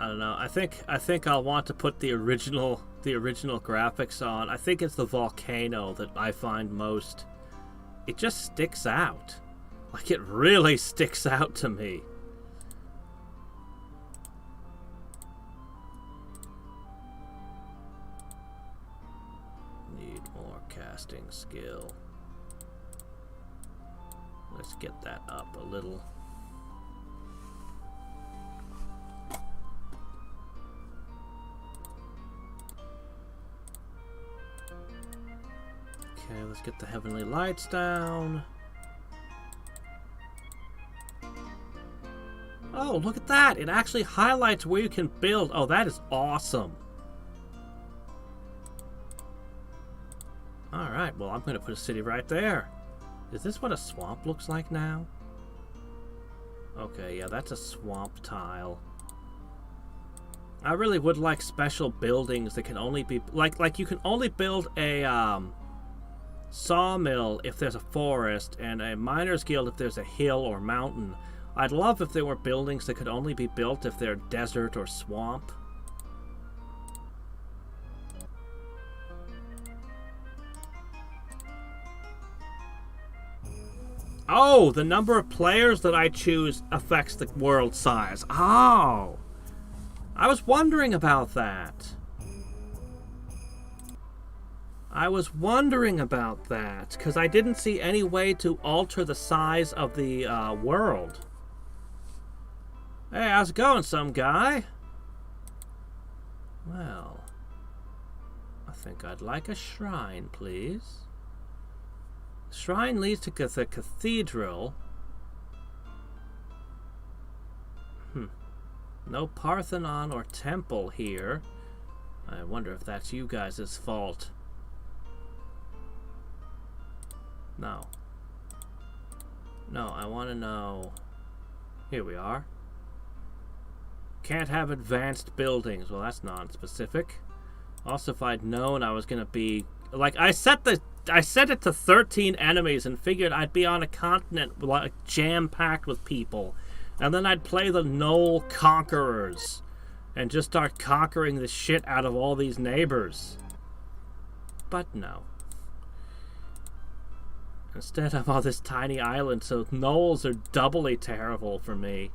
I don't know. I think I'll want to put the original graphics on. I think it's the volcano that I find most. It just sticks out. Like, it really sticks out to me. Need more casting skill. Let's get that up a little. Okay, let's get the heavenly lights down. Oh, look at that! It actually highlights where you can build. Oh, that is awesome. Alright, well, I'm going to put a city right there. Is this what a swamp looks like now? Okay, yeah, that's a swamp tile. I really would like special buildings that can only be... Like you can only build a sawmill if there's a forest, and a miner's guild if there's a hill or mountain. I'd love if there were buildings that could only be built if they're desert or swamp. Oh, the number of players that I choose affects the world size. Oh! I was wondering about that. Because I didn't see any way to alter the size of the world. Hey, how's it going, some guy? Well, I think I'd like a shrine, please. Shrine leads to the cathedral. No Parthenon or temple here. I wonder if that's you guys' fault. No. No, I want to know... Here we are. Can't have advanced buildings. Well, that's non-specific. Also, if I'd known I was going to be... Like, I set it to 13 enemies and figured I'd be on a continent like jam-packed with people. And then I'd play the Knoll Conquerors and just start conquering the shit out of all these neighbors. But no. Instead, I'm on this tiny island, so gnolls are doubly terrible for me.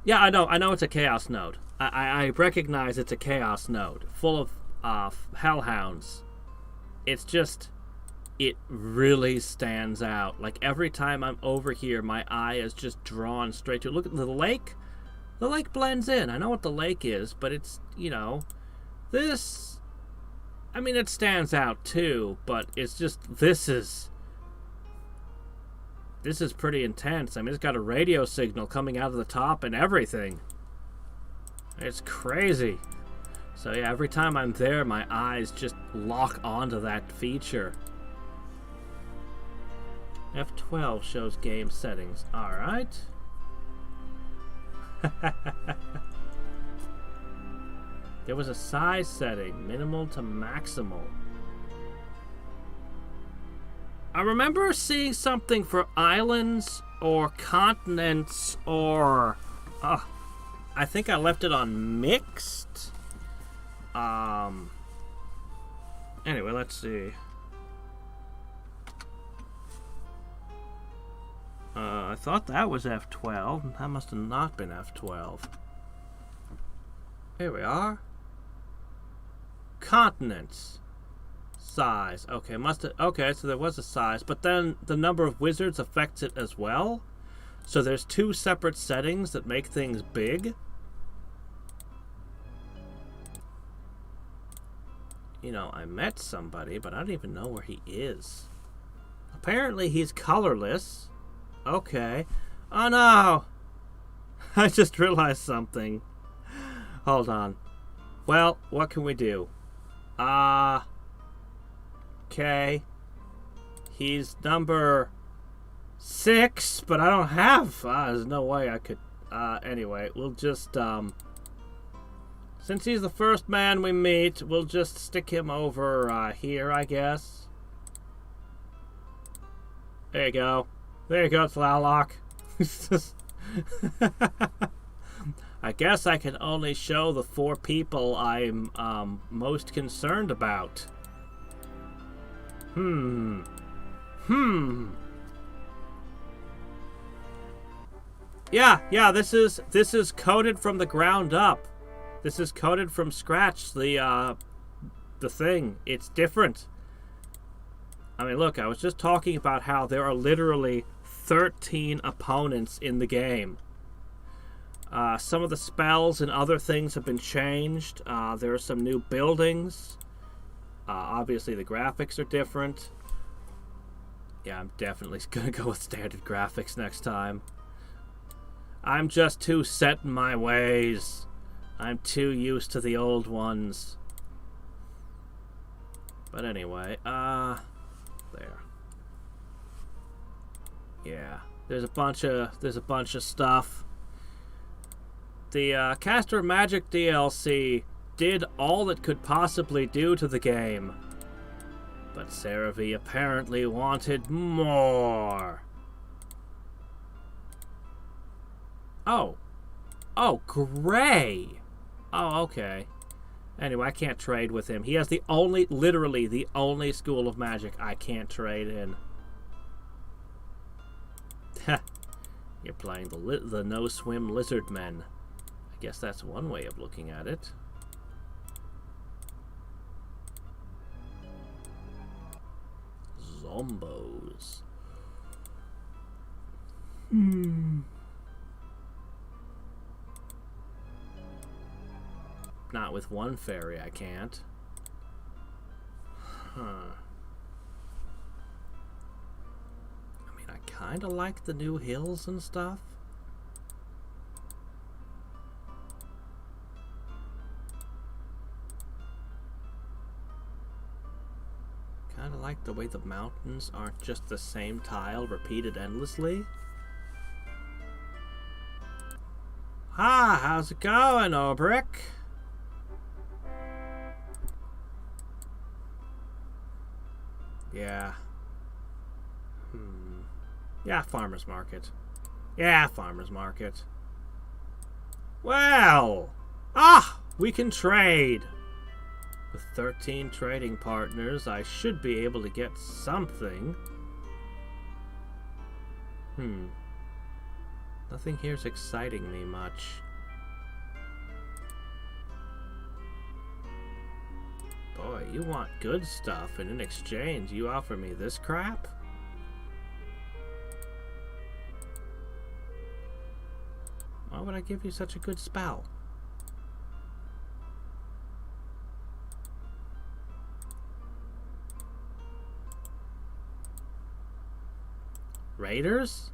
Yeah, I know it's a chaos node. I recognize it's a chaos node full of hellhounds. It's just, it really stands out. Like, every time I'm over here, my eye is just drawn straight to... Look at the lake. The lake blends in. I know what the lake is, but it's, you know... This... I mean, it stands out too, but it's just... This is pretty intense. I mean, it's got a radio signal coming out of the top and everything. It's crazy. So yeah, every time I'm there, my eyes just lock onto that feature. F12 shows game settings. Alright. There was a size setting, minimal to maximal. I remember seeing something for islands or continents or... I think I left it on mixed. Anyway, let's see. I thought that was F12. That must have not been F12. Here we are. Continents. Size. Okay, okay, so there was a size, but then the number of wizards affects it as well. So there's two separate settings that make things big. You know, I met somebody, but I don't even know where he is. Apparently he's colorless. Okay. Oh no! I just realized something. Hold on. Well, what can we do? Okay. He's number 6, but I don't have... there's no way I could... anyway, we'll just, since he's the first man we meet, we'll just stick him over, here, I guess. There you go. There you go, Tlaloc. I guess I can only show the 4 people I'm, most concerned about. Yeah, this is coded from the ground up. This is coded from scratch, the thing. It's different. I mean, look, I was just talking about how there are literally 13 opponents in the game. Some of the spells and other things have been changed. There are some new buildings. Obviously, the graphics are different. Yeah, I'm definitely gonna go with standard graphics next time. I'm just too set in my ways. I'm too used to the old ones. But anyway, there. Yeah, there's a bunch of stuff. The Caster Magic DLC did all it could possibly do to the game. But Seravy apparently wanted more. Oh, Gray. Oh, okay. Anyway, I can't trade with him. He has literally the only school of magic I can't trade in. You're playing the no-swim lizard men. I guess that's one way of looking at it. Zombos. Not with one fairy, I can't. Huh. I mean, I kind of like the new hills and stuff. the way the mountains aren't just the same tile repeated endlessly. Ah, how's it going, Obrick? Yeah. Yeah, farmer's market. Yeah, farmer's market. Well! Ah! We can trade! With 13 trading partners, I should be able to get something. Nothing here's exciting me much. Boy, you want good stuff, and in exchange, you offer me this crap? Why would I give you such a good spell? Raiders?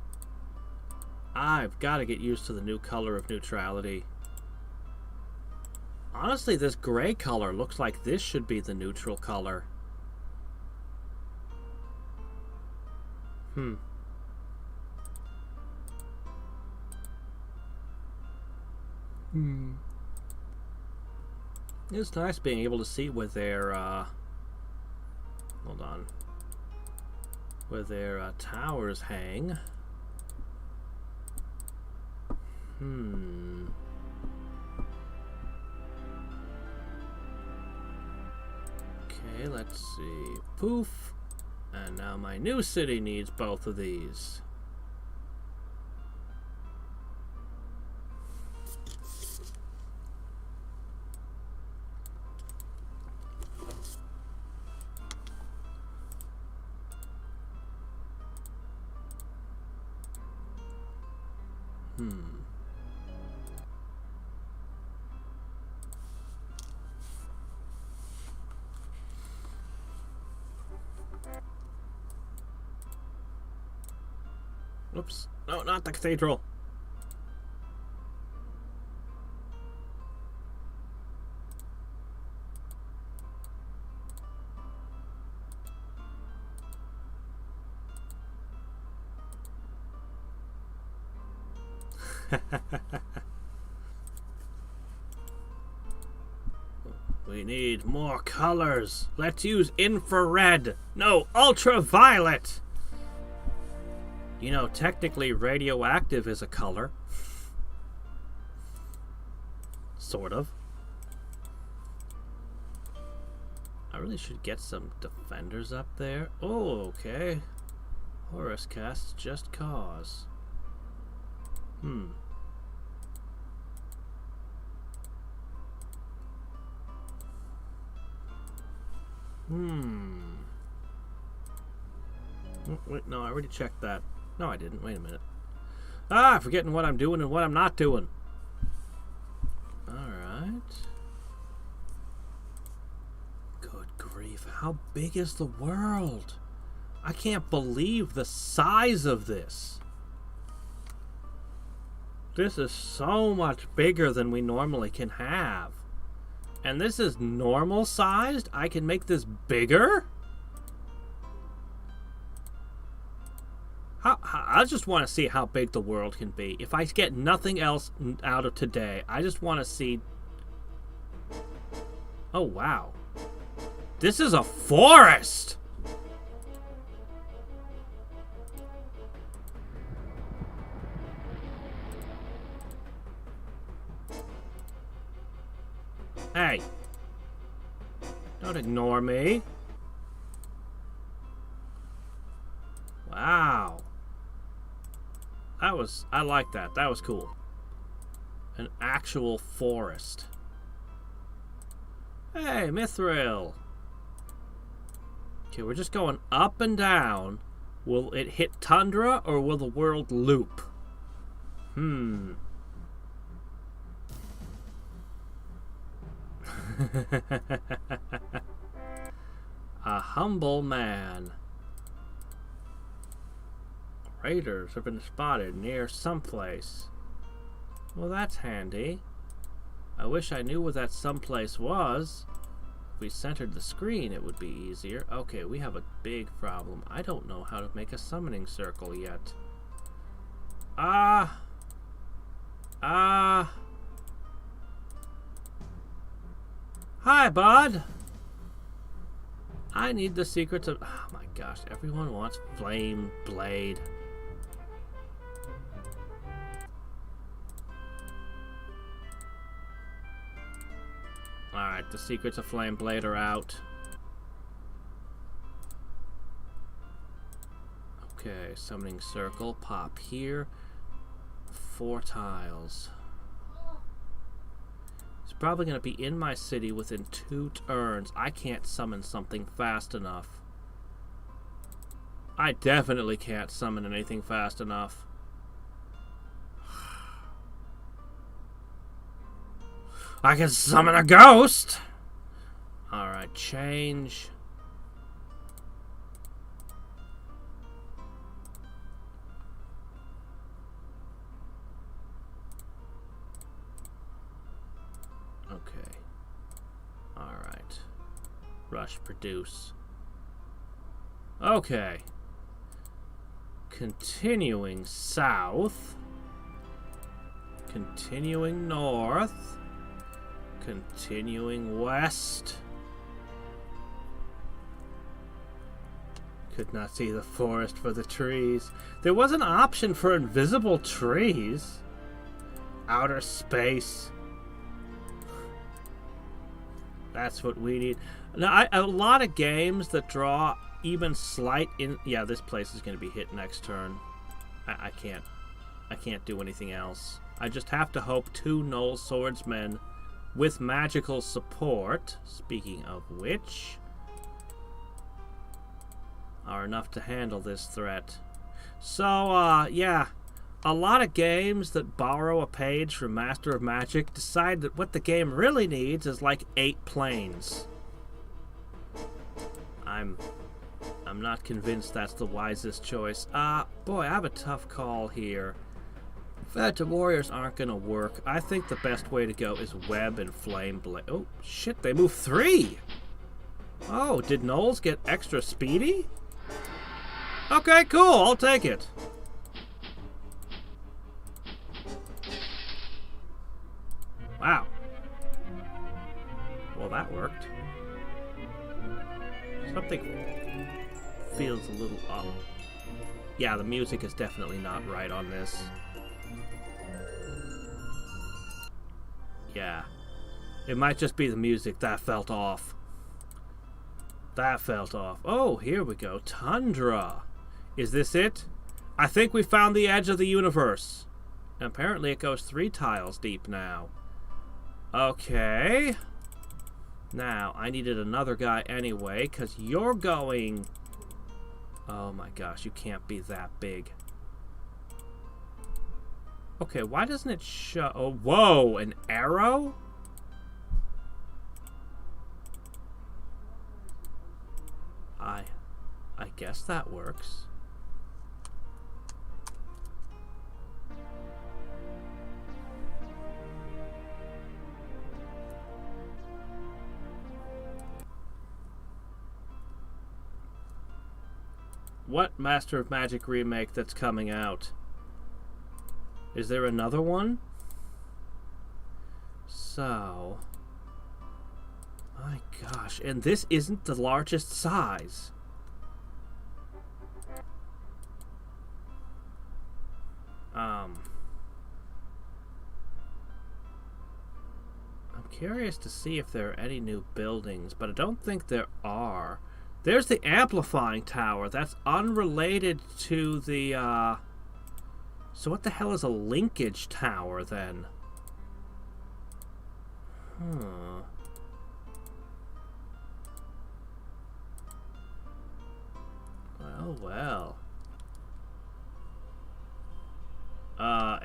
I've got to get used to the new color of neutrality. Honestly, this gray color looks like this should be the neutral color. It's nice being able to see where their, hold on. Where their towers hang. Okay, let's see. Poof. And now my new city needs both of these. Oops. No, not the cathedral. We need more colors. Let's use infrared. No, ultraviolet. You know, technically radioactive is a color. Sort of. I really should get some defenders up there. Oh, okay. Horus casts Just Cause. Oh, wait, no, I already checked that. No, I didn't. Wait a minute. I'm forgetting what I'm doing and what I'm not doing. Alright. Good grief. How big is the world? I can't believe the size of this. This is so much bigger than we normally can have. And this is normal sized? I can make this bigger? I just want to see how big the world can be. If I get nothing else out of today, I just want to see... Oh, wow. This is a forest! Hey. Don't ignore me. Wow. I like that. That was cool. An actual forest. Hey, Mithril. Okay, we're just going up and down. Will it hit tundra or will the world loop? A humble man. Raiders have been spotted near someplace. Well, that's handy. I wish I knew where that someplace was. If we centered the screen, it would be easier. Okay, we have a big problem. I don't know how to make a summoning circle yet. Hi, bud. I need the secrets of... Oh my gosh, everyone wants Flame Blade. Alright, the secrets of Flame Blade are out. Okay, summoning circle, pop here. 4 tiles. It's probably going to be in my city within 2 turns. I can't summon something fast enough. I definitely can't summon anything fast enough. I can summon a ghost! Alright, change. Okay. Alright. Rush, produce. Okay. Continuing south. Continuing north. Continuing west. Could not see the forest for the trees. There was an option for invisible trees. Outer space. That's what we need. Now, a lot of games that draw even slight in... Yeah, this place is going to be hit next turn. I can't do anything else. I just have to hope 2 Null Swordsmen with magical support, speaking of which, are enough to handle this threat. So, yeah, a lot of games that borrow a page from Master of Magic decide that what the game really needs is like 8 planes. I'm not convinced that's the wisest choice. Boy, I have a tough call here. Phantom Warriors aren't going to work. I think the best way to go is Web and Flame Blade. Oh, shit, they move 3! Oh, did Knowles get extra speedy? Okay, cool, I'll take it. Wow. Well, that worked. Something feels a little off. Yeah, the music is definitely not right on this. Yeah. It might just be the music that felt off. That felt off. Oh, here we go. Tundra. Is this it? I think we found the edge of the universe. And apparently it goes 3 tiles deep now. Okay. Now, I needed another guy anyway, because you're going... Oh my gosh, you can't be that big. Okay, why doesn't it show... Oh, whoa, an arrow? I guess that works. What Master of Magic remake that's coming out? Is there another one? So... My gosh, and this isn't the largest size. I'm curious to see if there are any new buildings, but I don't think there are. There's the amplifying tower. That's unrelated to the, So what the hell is a linkage tower, then? Huh. Well.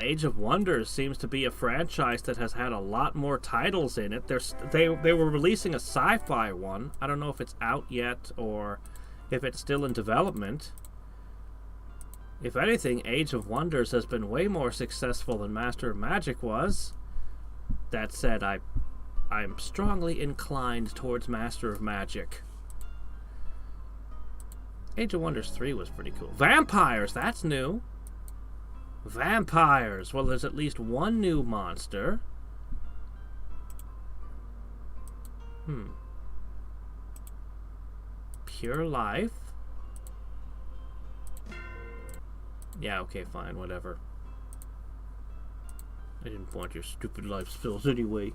Age of Wonders seems to be a franchise that has had a lot more titles in it. They were releasing a sci-fi one. I don't know if it's out yet or if it's still in development. If anything, Age of Wonders has been way more successful than Master of Magic was. That said, I I'm strongly inclined towards Master of Magic. Age of Wonders 3 was pretty cool. Vampires, that's new. Vampires. Well, there's at least one new monster. Pure Life. Yeah, okay, fine, whatever. I didn't want your stupid life spells anyway.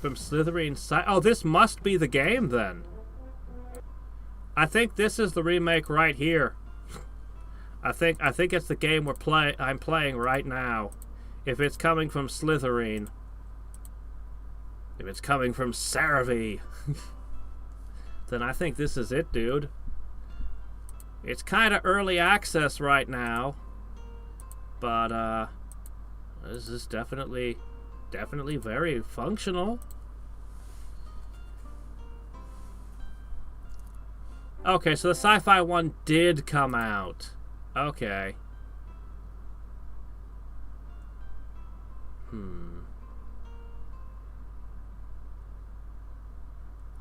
From Slytherin side. Oh, this must be the game then. I think this is the remake right here. I think it's the game I'm playing right now. If it's coming from Slytherin. If it's coming from Seravy. Then I think this is it, dude. It's kind of early access right now. But this is definitely very functional. Okay, so the sci-fi one did come out. Okay.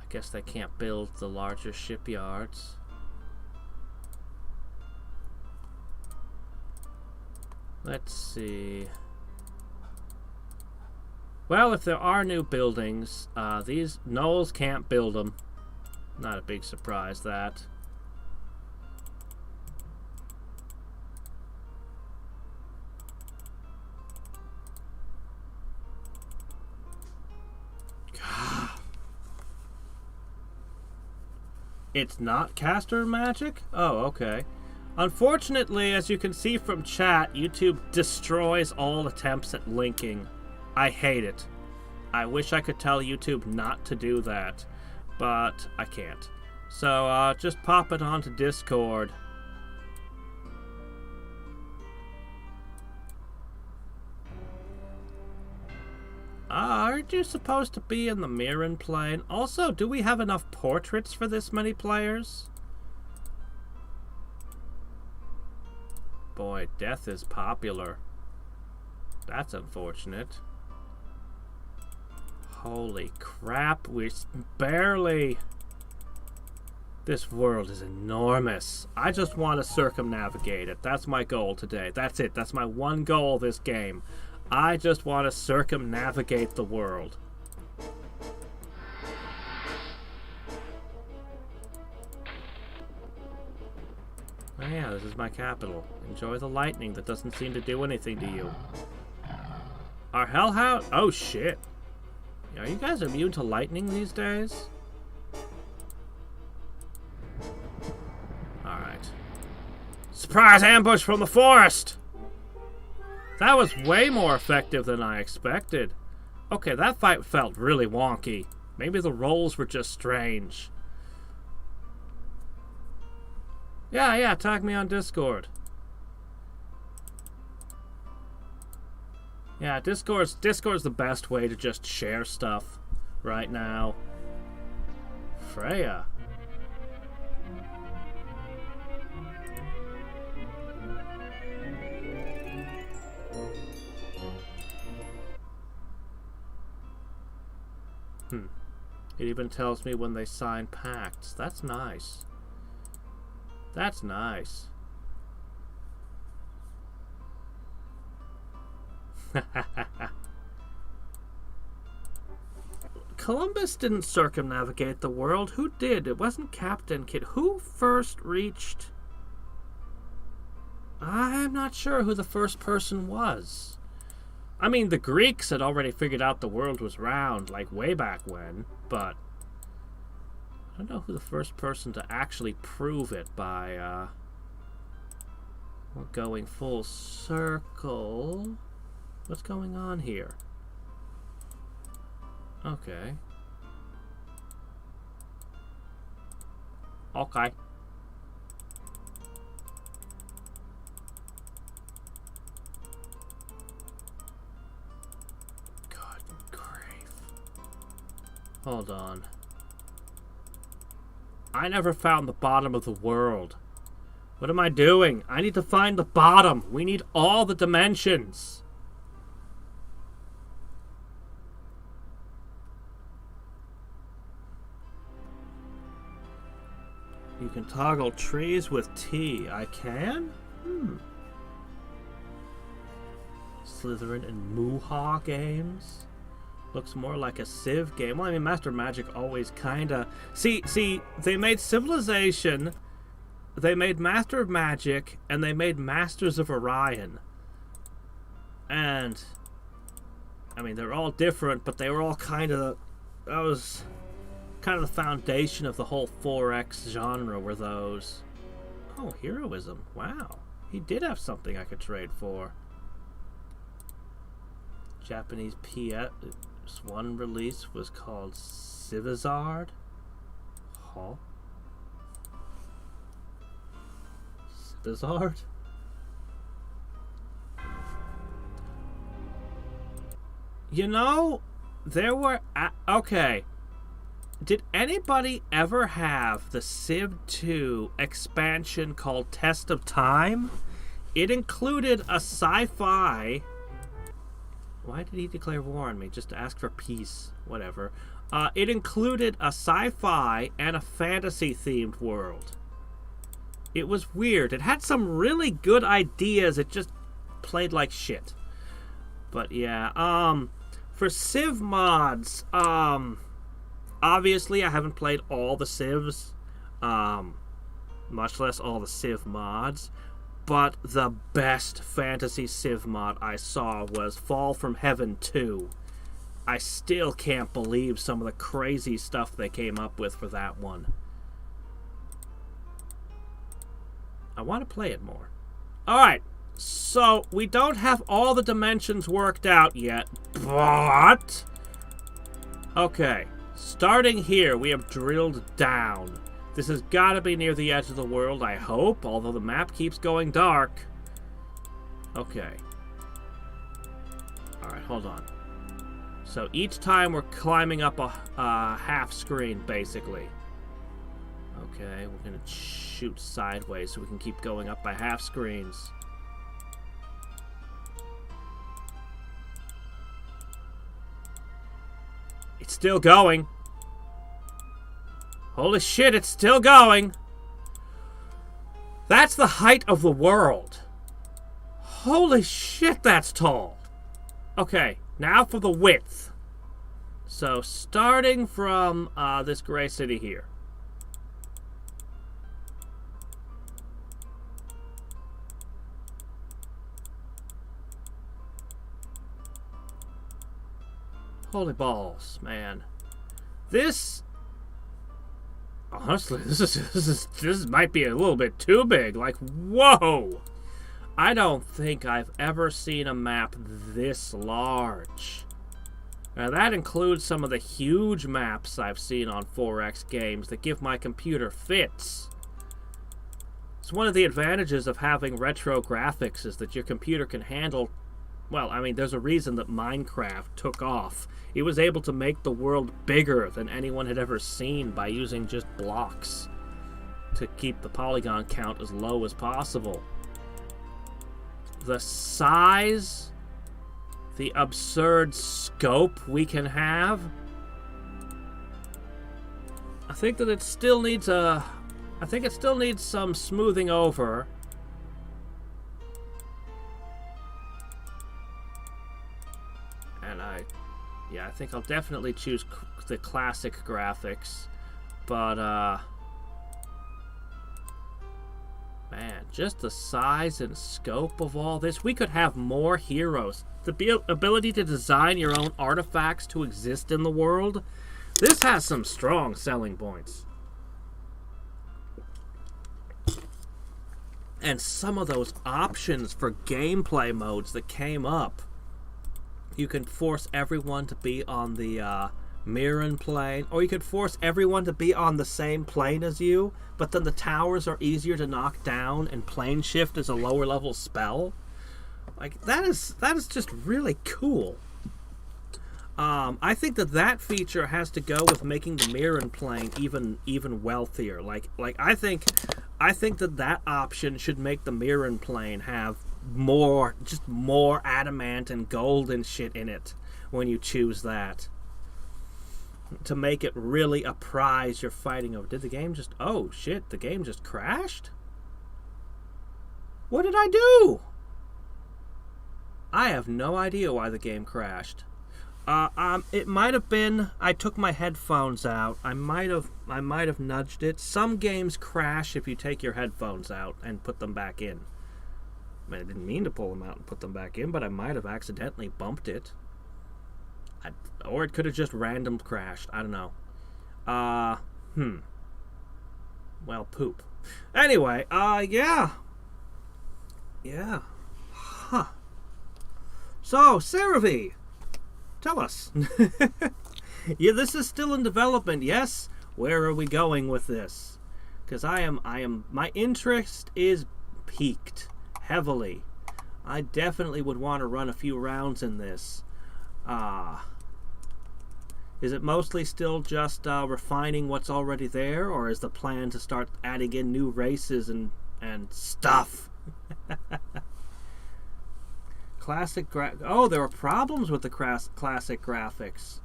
I guess they can't build the larger shipyards. Let's see. Well, if there are new buildings, these gnolls can't build them. Not a big surprise, that. It's not caster magic? Oh, okay. Unfortunately, as you can see from chat, YouTube destroys all attempts at linking. I hate it. I wish I could tell YouTube not to do that, but I can't. So, just pop it onto Discord. Aren't you supposed to be in the Mirren plane? Also, do we have enough portraits for this many players? Boy, death is popular. That's unfortunate. Holy crap, we're barely... This world is enormous. I just want to circumnavigate it. That's my goal today. That's it. That's my one goal this game. I just want to circumnavigate the world. Oh yeah, this is my capital. Enjoy the lightning that doesn't seem to do anything to you. Our hellhound? Oh shit. Are you guys immune to lightning these days? Alright. Surprise ambush from the forest! That was way more effective than I expected. Okay, that fight felt really wonky. Maybe the rolls were just strange. Yeah, tag me on Discord. Yeah, Discord's the best way to just share stuff right now. Freya. It even tells me when they sign pacts. That's nice. That's nice. Columbus didn't circumnavigate the world. Who did? It wasn't Captain Kidd. Who first reached... I'm not sure who the first person was. I mean, the Greeks had already figured out the world was round, like, way back when, but I don't know who the first person to actually prove it by, going full circle. What's going on here? Okay. Okay. Hold on. I never found the bottom of the world. What am I doing? I need to find the bottom. We need all the dimensions. You can toggle trees with T. I can? Slytherin and Muha games. Looks more like a Civ game. Well, I mean, Master Magic always kinda... See, they made Civilization, they made Master of Magic, and they made Masters of Orion. And, I mean, they're all different, but they were all kinda... That was kind of the foundation of the whole 4X genre, were those. Oh, heroism. Wow. He did have something I could trade for. Japanese PS1 release was called Civizard. Huh? Civizard? You know, there were... okay. Did anybody ever have the Civ 2 expansion called Test of Time? It included a sci-fi... Why did he declare war on me? Just to ask for peace. Whatever. It included a sci-fi and a fantasy-themed world. It was weird. It had some really good ideas. It just played like shit. But yeah, for Civ mods, obviously I haven't played all the Civs, much less all the Civ mods. But the best fantasy Civ mod I saw was Fall from Heaven 2. I still can't believe some of the crazy stuff they came up with for that one. I want to play it more. Alright, so we don't have all the dimensions worked out yet, but... Okay, starting here, we have drilled down. This has got to be near the edge of the world, I hope, although the map keeps going dark. Okay. Alright, hold on. So each time we're climbing up a half screen, basically. Okay, we're going to shoot sideways so we can keep going up by half screens. It's still going. Holy shit, it's still going. That's the height of the world. Holy shit, that's tall. Okay, now for the width. So, starting from this gray city here. Holy balls, man. This... Honestly, this might be a little bit too big. Like, whoa! I don't think I've ever seen a map this large. Now, that includes some of the huge maps I've seen on 4X games that give my computer fits. It's one of the advantages of having retro graphics is that your computer can handle... Well, I mean, there's a reason that Minecraft took off. It was able to make the world bigger than anyone had ever seen by using just blocks to keep the polygon count as low as possible. The size, the absurd scope we can have, I think that it still needs some smoothing over. Yeah, I think I'll definitely choose the classic graphics, but, man, just the size and scope of all this. We could have more heroes. The ability to design your own artifacts to exist in the world, this has some strong selling points. And some of those options for gameplay modes that came up. You can force everyone to be on the Mirren plane, or you could force everyone to be on the same plane as you, but then the towers are easier to knock down, and plane shift is a lower level spell. Like, that is just really cool. I think that feature has to go with making the Mirren plane even wealthier. Like I think I think that option should make the Mirren plane have more, just more adamant and gold and shit in it when you choose that. To make it really a prize you're fighting over. Did the game just... Oh, shit. The game just crashed? What did I do? I have no idea why the game crashed. It might have been I took my headphones out. I might have nudged it. Some games crash if you take your headphones out and put them back in. I mean, I didn't mean to pull them out and put them back in, but I might have accidentally bumped it. Or it could have just random crashed. I don't know. Well, poop. Anyway, yeah. Yeah. Huh. So, Seravy, tell us. Yeah, this is still in development, yes? Where are we going with this? Because my interest is piqued heavily. I definitely would want to run a few rounds in this. Is it mostly still just refining what's already there, or is the plan to start adding in new races and stuff? Oh, there are problems with the classic graphics.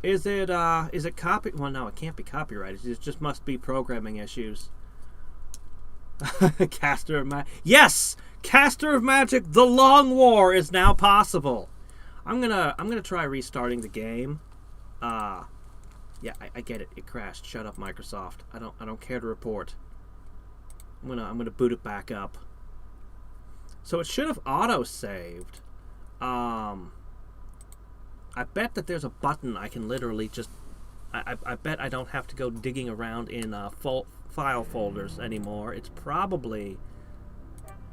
Is it copy? Well, no, it can't be copyrighted. It just must be programming issues. Caster of Magic. Yes, Caster of Magic: The Long War is now possible. I'm gonna try restarting the game. Yeah, I get it. It crashed. Shut up, Microsoft. I don't care to report. I'm gonna boot it back up. So it should have auto-saved. I bet that there's a button I can literally just... I bet I don't have to go digging around in file folders anymore. It's probably...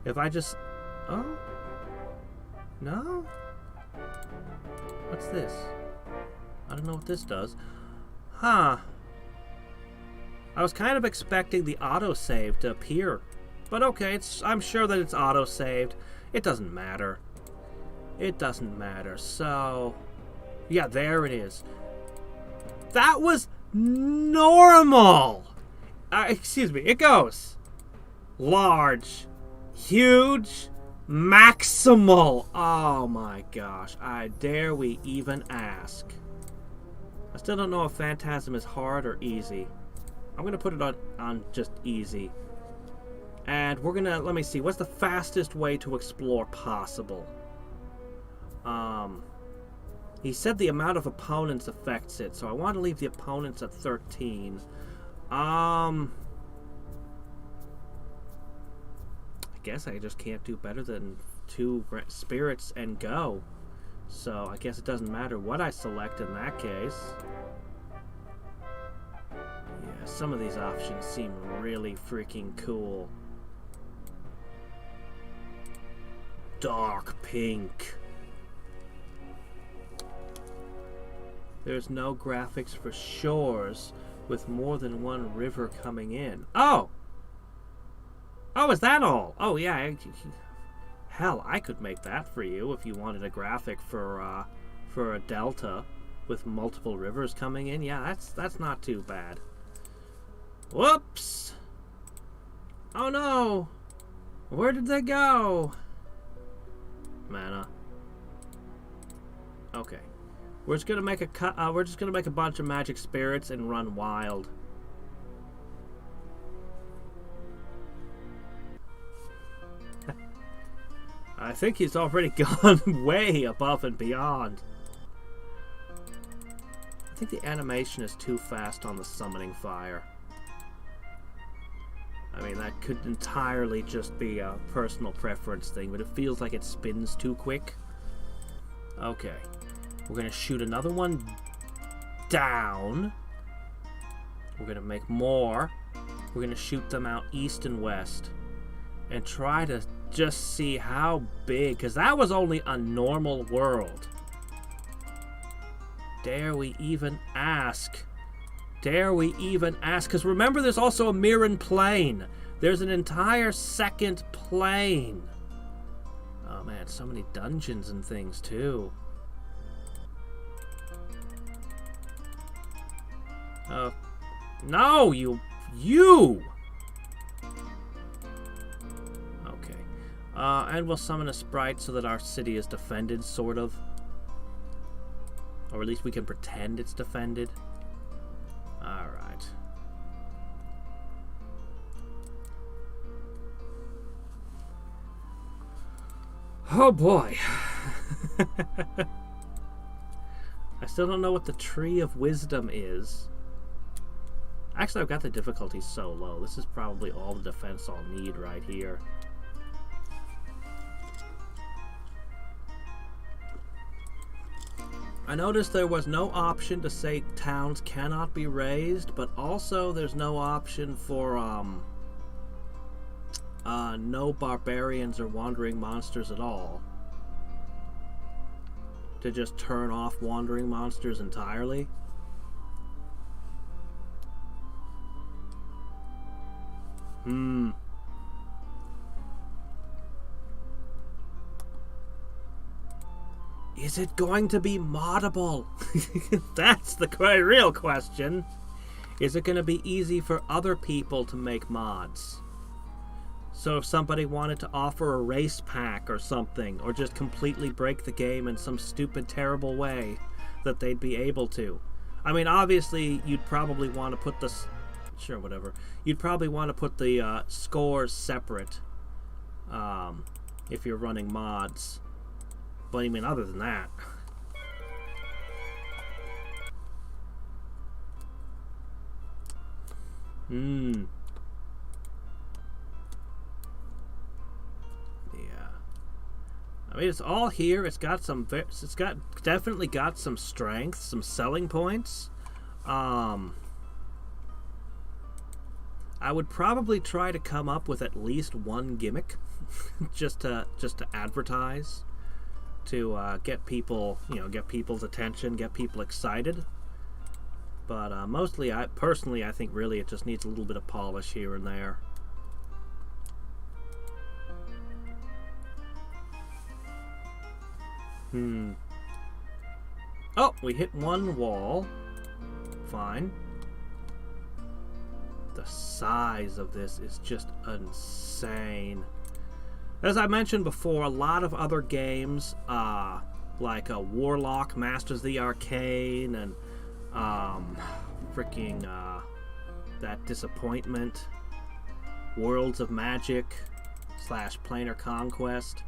If I just... Oh? No? What's this? I don't know what this does. Huh. I was kind of expecting the autosave to appear. But okay, I'm sure that it's auto-saved. It doesn't matter. It doesn't matter. So, yeah, there it is. That was normal! Excuse me, it goes. Large. Huge. Maximal. Oh my gosh. I dare we even ask. I still don't know if Phantasm is hard or easy. I'm going to put it on just easy. And we're gonna, let me see, what's the fastest way to explore possible? He said the amount of opponents affects it, so I want to leave the opponents at 13. I guess I just can't do better than 2 spirits and go. So I guess it doesn't matter what I select in that case. Yeah, some of these options seem really freaking cool. Dark pink. There's no graphics for shores with more than one river coming in. Oh! Oh, is that all? Oh, yeah. Hell, I could make that for you if you wanted a graphic for a delta with multiple rivers coming in. Yeah, that's not too bad. Whoops! Oh no! Where did they go? Mana. Okay, we're just gonna make a bunch of magic spirits and run wild. I think he's already gone way above and beyond. I think the animation is too fast on the summoning fire. I mean, that could entirely just be a personal preference thing, but it feels like it spins too quick. Okay. We're going to shoot another one down. We're going to make more. We're going to shoot them out east and west. And try to just see how big, because that was only a normal world. Dare we even ask? Dare we even ask? Because remember, there's also a Mirren plane. There's an entire second plane. Oh man, so many dungeons and things too. No, you! And we'll summon a sprite so that our city is defended, sort of. Or at least we can pretend it's defended. Alright. Oh boy. I still don't know what the Tree of Wisdom is. Actually, I've got the difficulty so low. This is probably all the defense I'll need right here. I noticed there was no option to say towns cannot be raised, but also there's no option for no barbarians or wandering monsters at all. To just turn off wandering monsters entirely. Is it going to be moddable? That's the real question. Is it going to be easy for other people to make mods? So if somebody wanted to offer a race pack or something, or just completely break the game in some stupid, terrible way, that they'd be able to. I mean, obviously, you'd probably want to put the... Sure, whatever. You'd probably want to put the scores separate if you're running mods. But I mean, other than that... I mean, it's all here. It's got definitely got some strength, some selling points. I would probably try to come up with at least one gimmick, just to advertise, to get people, get people's attention, get people excited. But mostly, I think really it just needs a little bit of polish here and there. Oh, we hit one wall. Fine. The size of this is just insane. As I mentioned before, a lot of other games, like Warlock, Masters of the Arcane, and that Disappointment, Worlds of Magic / Planar Conquest.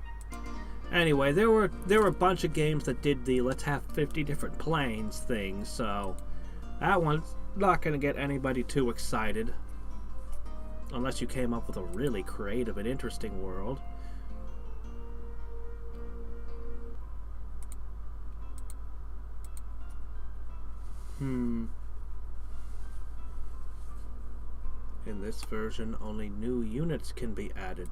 Anyway, there were a bunch of games that did the let's have 50 different planes thing, so that one's not going to get anybody too excited. Unless you came up with a really creative and interesting world. In this version, only new units can be added.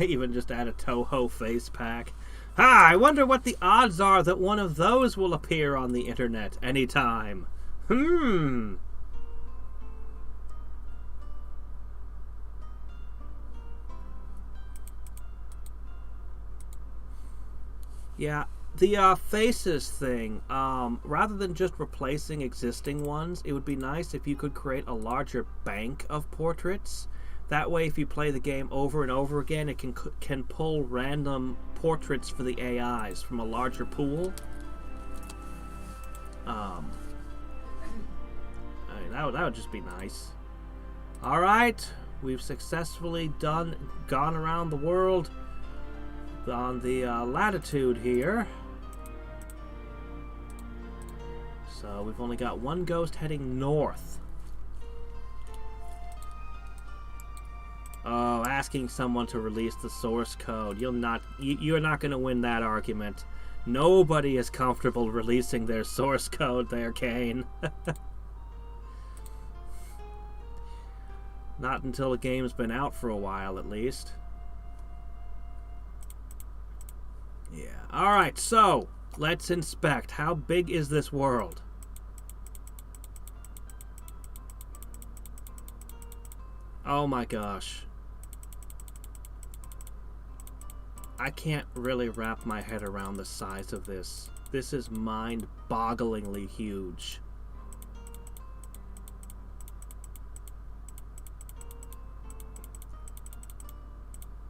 Even just add a Toho face pack. I wonder what the odds are that one of those will appear on the internet anytime. Yeah, the faces thing, rather than just replacing existing ones, it would be nice if you could create a larger bank of portraits. That way, if you play the game over and over again, it can pull random portraits for the AIs from a larger pool. I mean, that would just be nice. Alright, we've successfully gone around the world on the latitude here. So we've only got one ghost heading north. Oh, asking someone to release the source code. You're not going to win that argument. Nobody is comfortable releasing their source code there, Kane. Not until the game's been out for a while, at least. Yeah. Alright, so, let's inspect. How big is this world? Oh my gosh. I can't really wrap my head around the size of this. This is mind-bogglingly huge.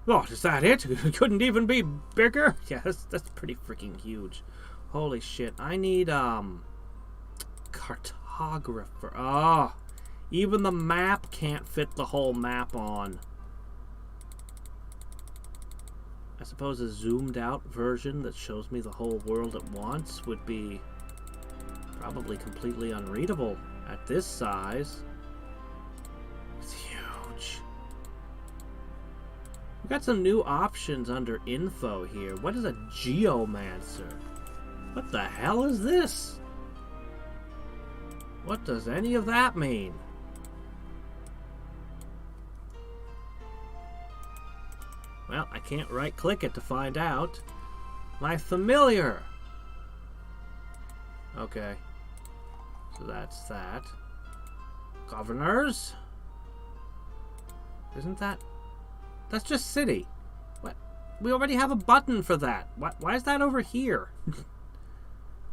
Oh, is that it? It couldn't even be bigger? Yeah, that's pretty freaking huge. Holy shit. I need, cartographer. Oh, even the map can't fit the whole map on. I suppose a zoomed out version that shows me the whole world at once would be probably completely unreadable at this size. It's huge. We've got some new options under info here. What is a geomancer? What the hell is this? What does any of that mean? Well, I can't right-click it to find out. My familiar! Okay. So that's that. Governors? Isn't that... That's just city. What? We already have a button for that. Why is that over here?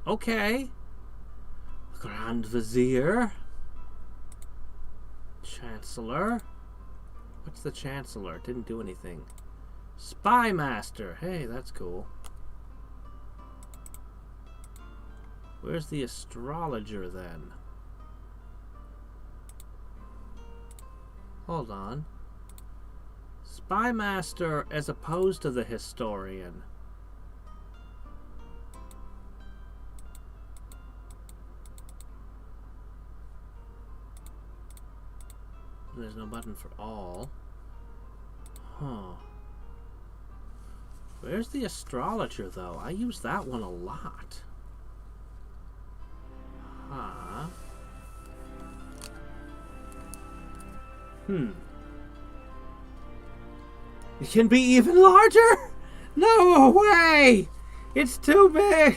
Okay. Grand Vizier. Chancellor. What's the Chancellor? Didn't do anything. Spy Master. Hey, that's cool. Where's the astrologer then? Hold on. Spy Master as opposed to the historian. There's no button for all. Huh. Where's the astrologer, though? I use that one a lot. Huh. It can be even larger? No way! It's too big!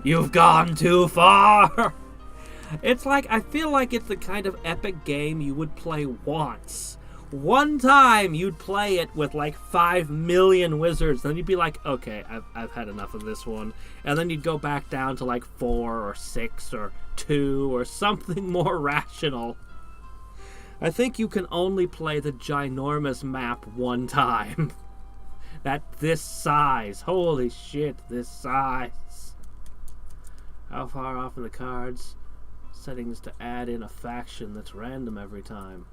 You've gone too far! It's like, I feel like it's the kind of epic game you would play once. One time you'd play it with like 5 million wizards, then you'd be like, okay, I've had enough of this one. And then you'd go back down to like 4 or 6 or 2 or something more rational. I think you can only play the ginormous map one time. This size. Holy shit, this size. How far off are the cards? Settings to add in a faction that's random every time.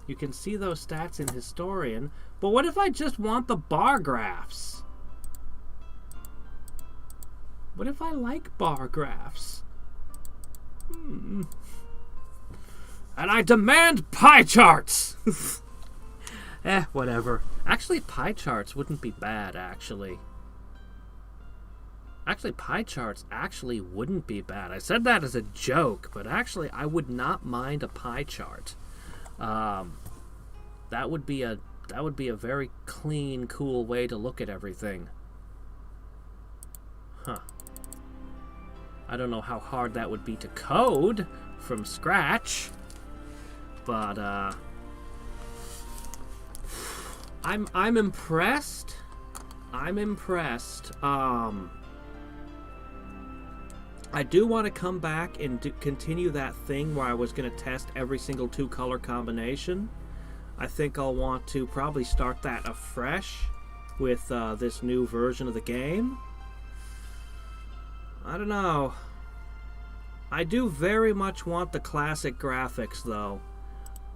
You can see those stats in Historian, but what if I just want the bar graphs? What if I like bar graphs? And I demand pie charts! Whatever. Actually, pie charts wouldn't be bad, actually. Actually, pie charts actually wouldn't be bad. I said that as a joke, but actually, I would not mind a pie chart. That would be a very clean, cool way to look at everything. Huh. I don't know how hard that would be to code from scratch, but I'm impressed. I'm impressed. I do want to come back and continue that thing where I was going to test every single 2-color combination. I think I'll want to probably start that afresh with this new version of the game. I don't know. I do very much want the classic graphics, though.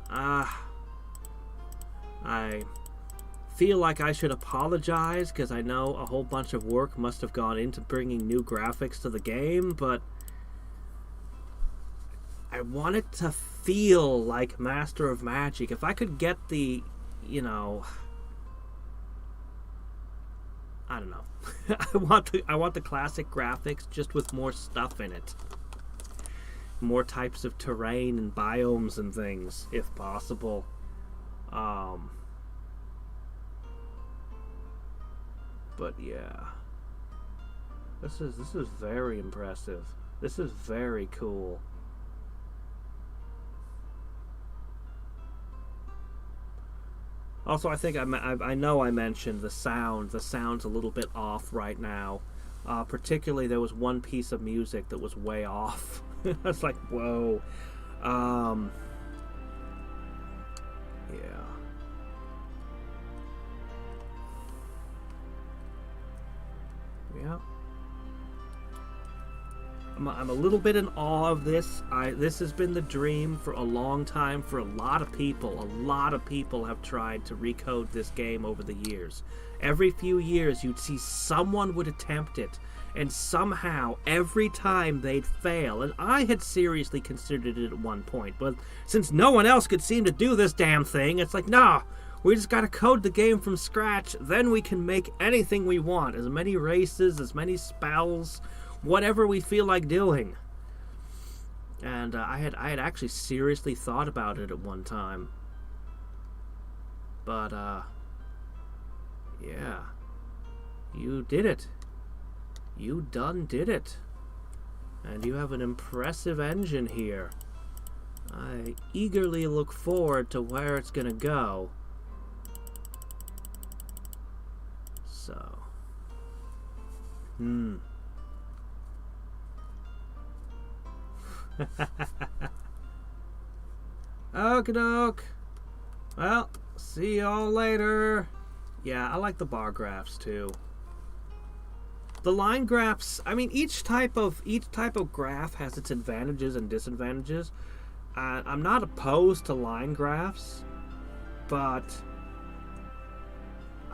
I feel like I should apologize because I know a whole bunch of work must have gone into bringing new graphics to the game, but I want it to feel like Master of Magic. If I could get the, you know, I don't know. I want the classic graphics just with more stuff in it. More types of terrain and biomes and things, if possible. But yeah, this is very impressive. This is very cool. Also, I think I know I mentioned the sound. The sound's a little bit off right now. Particularly, there was one piece of music that was way off. I was like, whoa. Yeah. Yeah. I'm a little bit in awe of this. This has been the dream for a long time for a lot of people. A lot of people have tried to recode this game over the years. Every few years, you'd see someone would attempt it, and somehow, every time they'd fail. And I had seriously considered it at one point, but since no one else could seem to do this damn thing, it's like, nah, we just gotta code the game from scratch, then we can make anything we want. As many races, as many spells, whatever we feel like doing. And I had actually seriously thought about it at one time. But, yeah. You did it. You done did it. And you have an impressive engine here. I eagerly look forward to where it's gonna go. So. Okie doke. Well, see y'all later. Yeah, I like the bar graphs too. The line graphs, I mean, each type of graph has its advantages and disadvantages. I'm not opposed to line graphs, but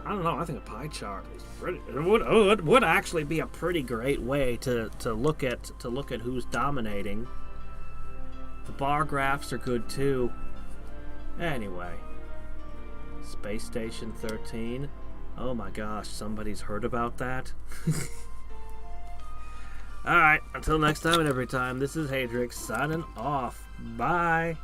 I don't know. I think a pie chart is pretty. It would actually be a pretty great way to look at who's dominating. The bar graphs are good too. Anyway, Space Station 13. Oh my gosh, somebody's heard about that. Alright, until next time and every time, this is Hadrix signing off. Bye.